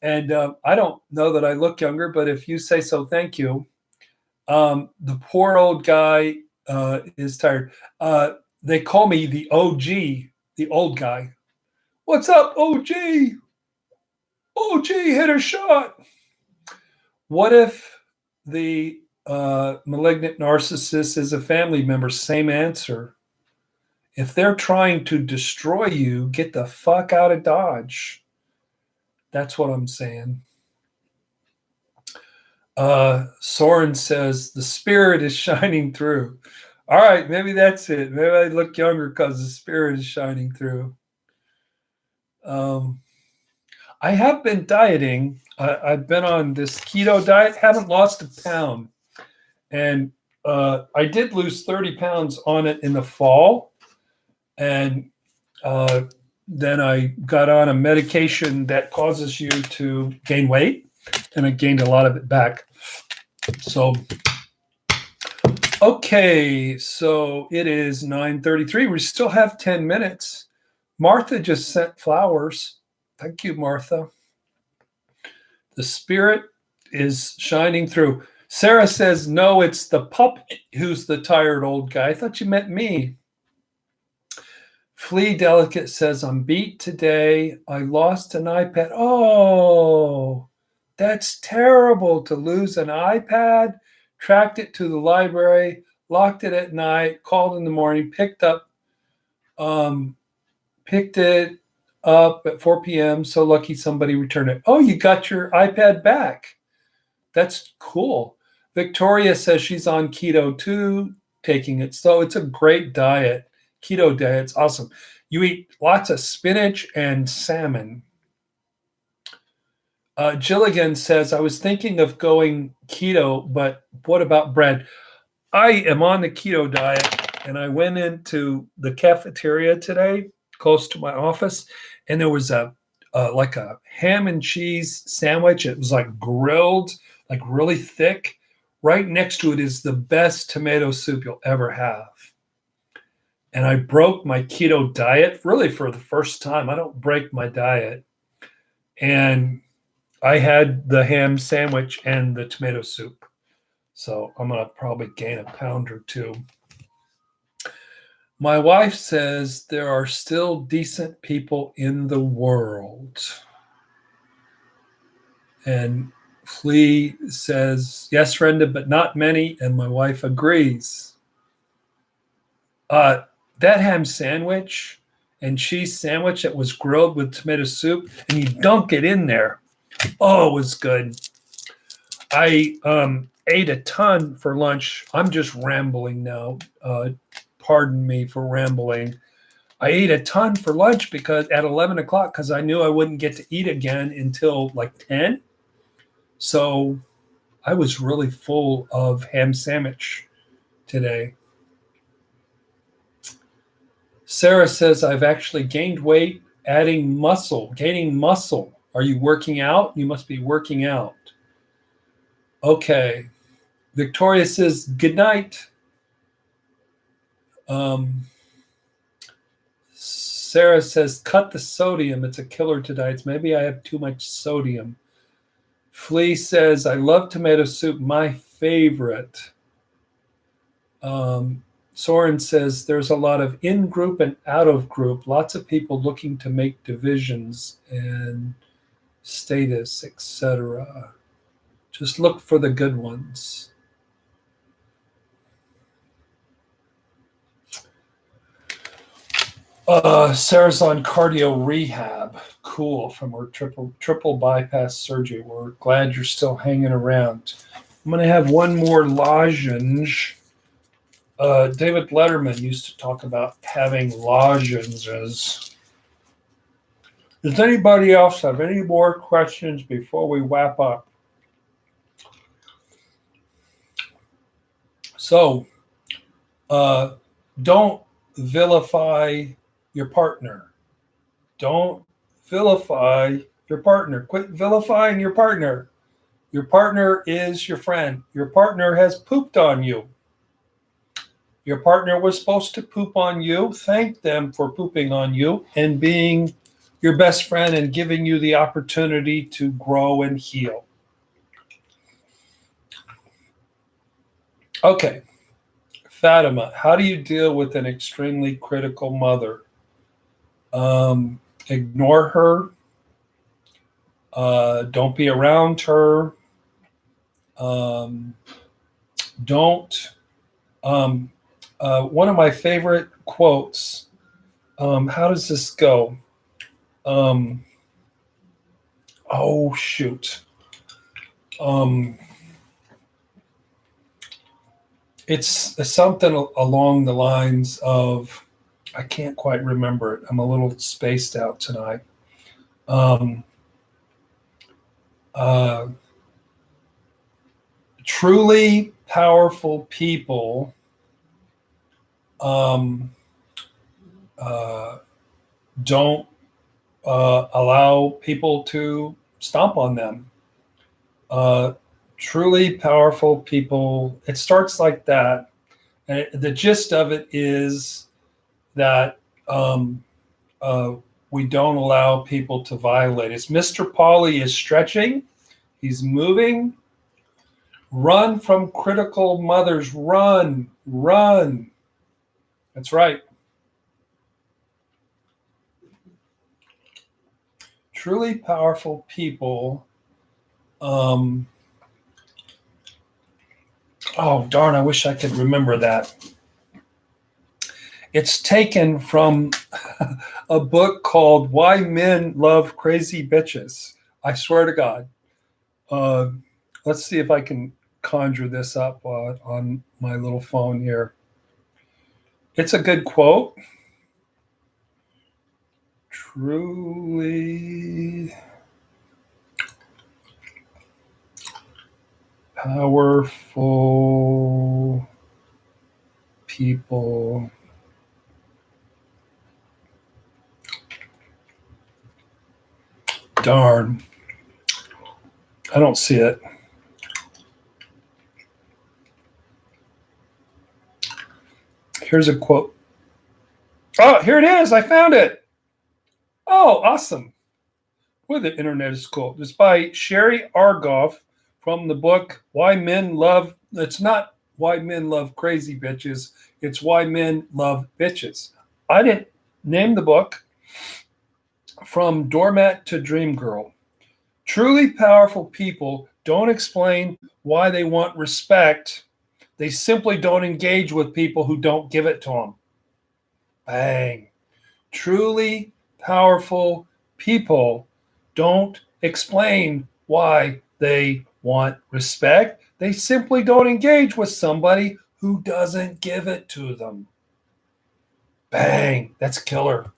A: and I don't know that I look younger, but if you say so, thank you. The poor old guy is tired. They call me the OG, the old guy. What's up, OG? OG hit a shot. What if the malignant narcissist is a family member? Same answer. If they're trying to destroy you, get the fuck out of Dodge. That's what I'm saying. Soren says, the spirit is shining through. All right, maybe that's it. Maybe I look younger because the spirit is shining through. I have been dieting. I've been on this keto diet, haven't lost a pound. And I did lose 30 pounds on it in the fall. And then I got on a medication that causes you to gain weight. And I gained a lot of it back. So, okay, so it is 9:33. We still have 10 minutes. Martha just sent flowers. Thank you, Martha. The spirit is shining through. Sarah says, no, it's the pup who's the tired old guy. I thought you meant me. Flea Delicate says, I'm beat today. I lost an iPad. Oh, that's terrible to lose an iPad. Tracked it to the library, locked it at night, called in the morning, picked it up at 4 p.m. So lucky somebody returned it. Oh, you got your iPad back. That's cool. Victoria says she's on keto too, taking it. So it's a great diet. Keto diet's awesome. You eat lots of spinach and salmon. Gilligan says, I was thinking of going keto, but what about bread? I am on the keto diet, and I went into the cafeteria today, close to my office, and there was like a ham and cheese sandwich. It was like grilled, like really thick. Right next to it is the best tomato soup you'll ever have. And I broke my keto diet really for the first time. I don't break my diet. And I had the ham sandwich and the tomato soup. So I'm going to probably gain a pound or two. My wife says there are still decent people in the world. And Flea says, yes, Renda, but not many. And my wife agrees. That ham sandwich and cheese sandwich that was grilled with tomato soup, and you dunk it in there. Oh, it was good. I ate a ton for lunch. I'm just rambling now. Pardon me for rambling. I ate a ton for lunch because at 11 o'clock, because I knew I wouldn't get to eat again until like 10. So I was really full of ham sandwich today. Sarah says, I've actually gained weight, gaining muscle. Are you working out? You must be working out. Okay. Victoria says, good night. Sarah says, cut the sodium. It's a killer tonight. Maybe I have too much sodium. Flea says, I love tomato soup. My favorite. Soren says there's a lot of in-group and out-of-group, lots of people looking to make divisions and status, etc. Just look for the good ones. Sarah's on cardio rehab. Cool. From her triple bypass surgery. We're glad you're still hanging around. I'm going to have one more lozenge. David Letterman used to talk about having lozenges. Does anybody else have any more questions before we wrap up? So, don't vilify your partner. Don't vilify your partner. Quit vilifying your partner. Your partner is your friend. Your partner has pooped on you. Your partner was supposed to poop on you. Thank them for pooping on you and being your best friend and giving you the opportunity to grow and heal. Okay. Fatima, how do you deal with an extremely critical mother? Ignore her. Don't be around her. Don't. One of my favorite quotes. How does this go? Oh shoot. It's something along the lines of, I can't quite remember it. I'm a little spaced out tonight. Truly powerful people don't allow people to stomp on them. Truly powerful people, it starts like that. And the gist of it is that we don't allow people to violate. It's Mr. Pauly is stretching. He's moving. Run from critical mothers. Run, run. That's right. Truly powerful people. Oh, darn, I wish I could remember that. It's taken from a book called Why Men Love Crazy Bitches. I swear to God. Let's see if I can conjure this up on my little phone here. It's a good quote. Truly powerful people darn, I don't see it. Here's a quote. Oh, here it is. I found it. Oh, awesome. Boy, the internet is cool. It's by Sherry Argoff from the book Why Men Love. It's not Why Men Love Crazy Bitches. It's Why Men Love Bitches. I didn't name the book. From Doormat to Dream Girl. Truly powerful people don't explain why they want respect. They simply don't engage with people who don't give it to them. Bang. Truly powerful people don't explain why they want respect. They simply don't engage with somebody who doesn't give it to them. Bang. That's killer.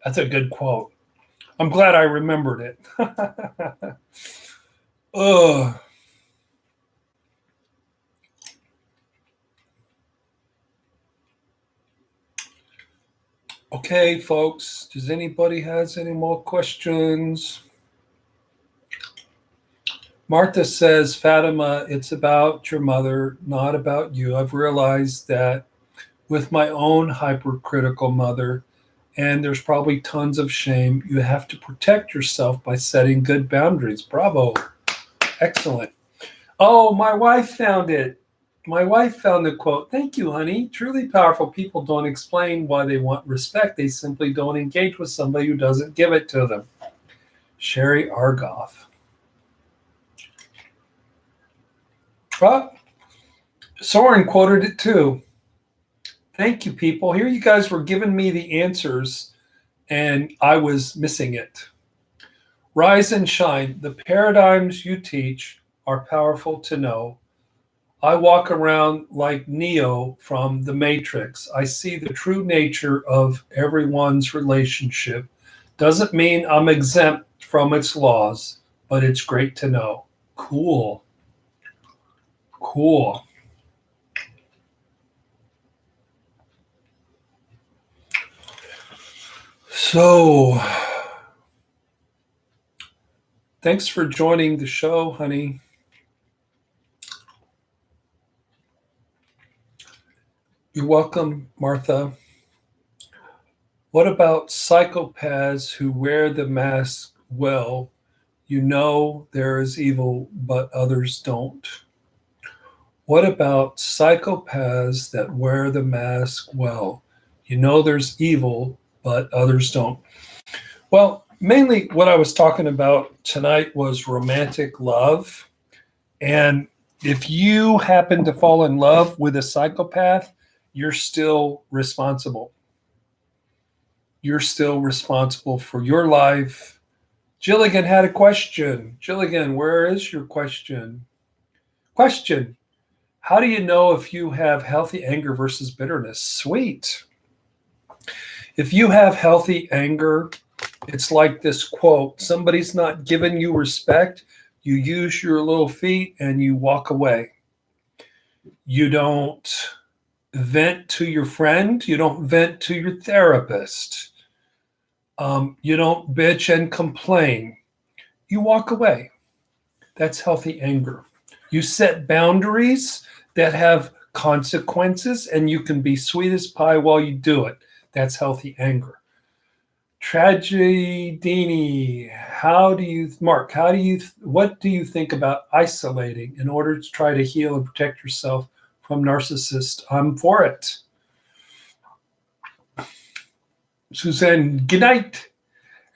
A: That's a good quote. I'm glad I remembered it. Ugh. Okay, folks. Does anybody has any more questions? Martha says, Fatima, it's about your mother, not about you. I've realized that with my own hypercritical mother, and there's probably tons of shame. You have to protect yourself by setting good boundaries. Bravo. Excellent. Oh, my wife found it. My wife found the quote, "Thank you, honey. Truly powerful people don't explain why they want respect. They simply don't engage with somebody who doesn't give it to them." Sherry Argoff. Well, Soren quoted it too. Thank you, people. Here you guys were giving me the answers, and I was missing it. Rise and shine. The paradigms you teach are powerful to know. I walk around like Neo from The Matrix. I see the true nature of everyone's relationship. Doesn't mean I'm exempt from its laws, but it's great to know. Cool. Cool. So, thanks for joining the show, honey. You're welcome, Martha. What about psychopaths who wear the mask well? You know there is evil, but others don't. What about psychopaths that wear the mask well? You know there's evil, but others don't. Well, mainly what I was talking about tonight was romantic love. And if you happen to fall in love with a psychopath, you're still responsible. You're still responsible for your life. Jilligan had a question. Jilligan, where is your question? Question: how do you know if you have healthy anger versus bitterness? Sweet. If you have healthy anger, it's like this quote: somebody's not giving you respect, you use your little feet and you walk away. You don't vent to your friend, you don't vent to your therapist. You don't bitch and complain. You walk away. That's healthy anger. You set boundaries that have consequences, and you can be sweet as pie while you do it. That's healthy anger. Tragedy, what do you think about isolating in order to try to heal and protect yourself from narcissists? I'm for it. Suzanne, good night.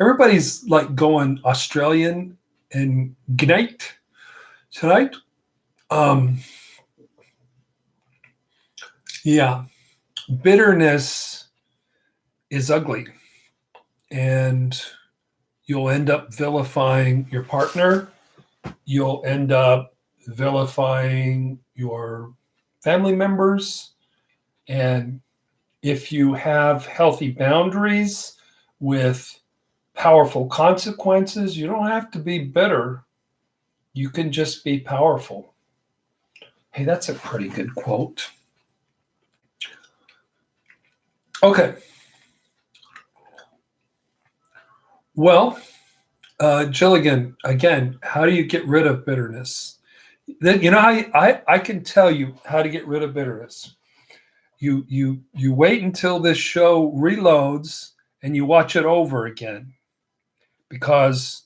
A: Everybody's like going Australian and good night tonight. Yeah, bitterness is ugly, and you'll end up vilifying your partner. You'll end up vilifying your family members. And if you have healthy boundaries with powerful consequences, you don't have to be bitter. You can just be powerful. Hey, that's a pretty good quote. Okay. Well, Jilligan, again, how do you get rid of bitterness? You know, I can tell you how to get rid of bitterness. You wait until this show reloads and you watch it over again, because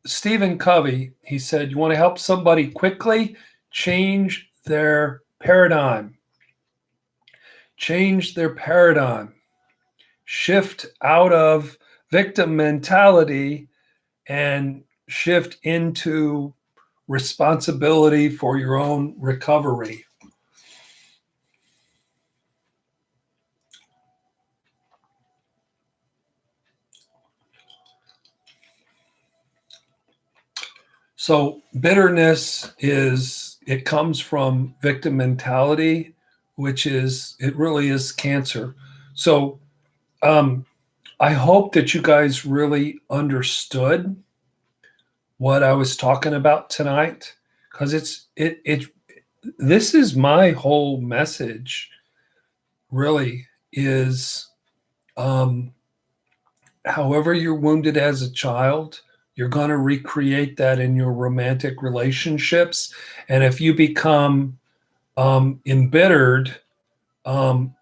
A: Stephen Covey, he said, you want to help somebody quickly, change their paradigm. Change their paradigm. Shift out of victim mentality and shift into responsibility for your own recovery. So bitterness it comes from victim mentality, it really is cancer. So I hope that you guys really understood what I was talking about tonight, because this is my whole message, really, is however you're wounded as a child, you're going to recreate that in your romantic relationships. And if you become embittered,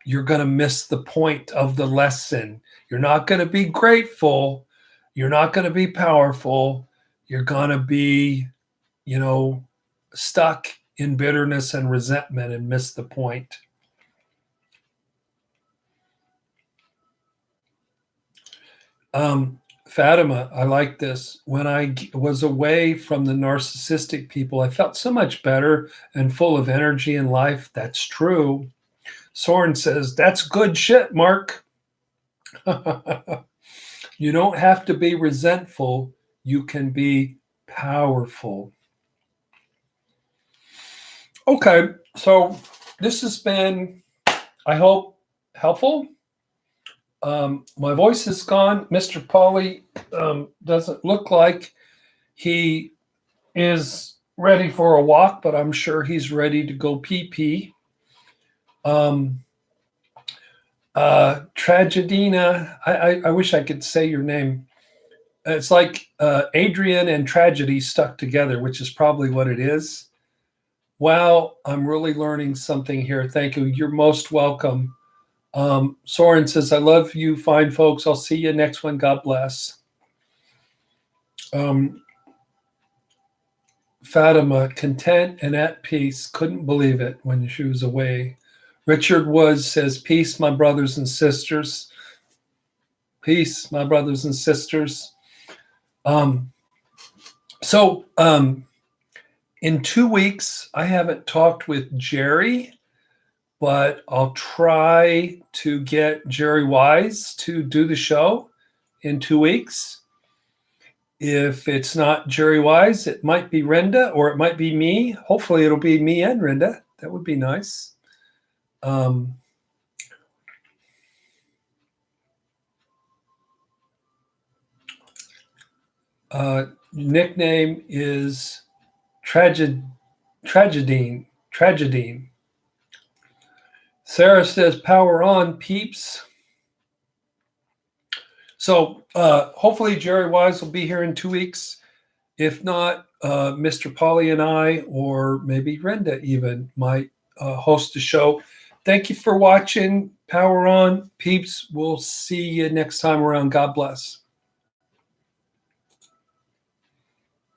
A: you're going to miss the point of the lesson. You're not going to be grateful. You're not going to be powerful. You're going to be, stuck in bitterness and resentment and miss the point. Fatima, I like this. When I was away from the narcissistic people, I felt so much better and full of energy in life. That's true. Soren says, that's good shit, Mark. You don't have to be resentful. You can be powerful. Okay, so this has been, I hope, helpful. My voice is gone. Mr. Pauly doesn't look like he is ready for a walk, but I'm sure he's ready to go pee-pee. Tragedina, I wish I could say your name. It's like Adrian and tragedy stuck together, which is probably what it is. Wow, I'm really learning something here. Thank you. You're most welcome. Soren says, I love you, fine folks. I'll see you next one. God bless. Fatima, content and at peace. Couldn't believe it when she was away. Richard Woods says, peace, my brothers and sisters. Peace, my brothers and sisters. In 2 weeks, I haven't talked with Jerry, but I'll try to get Jerry Wise to do the show in 2 weeks. If it's not Jerry Wise, it might be Renda or it might be me. Hopefully it'll be me and Renda. That would be nice. Nickname is Tragedine. Sarah says, power on, peeps. So hopefully Jerry Wise will be here in 2 weeks. If not, Mr. Pauly and I, or maybe Renda even, might host the show. Thank you for watching. Power on, peeps. We'll see you next time around. God bless.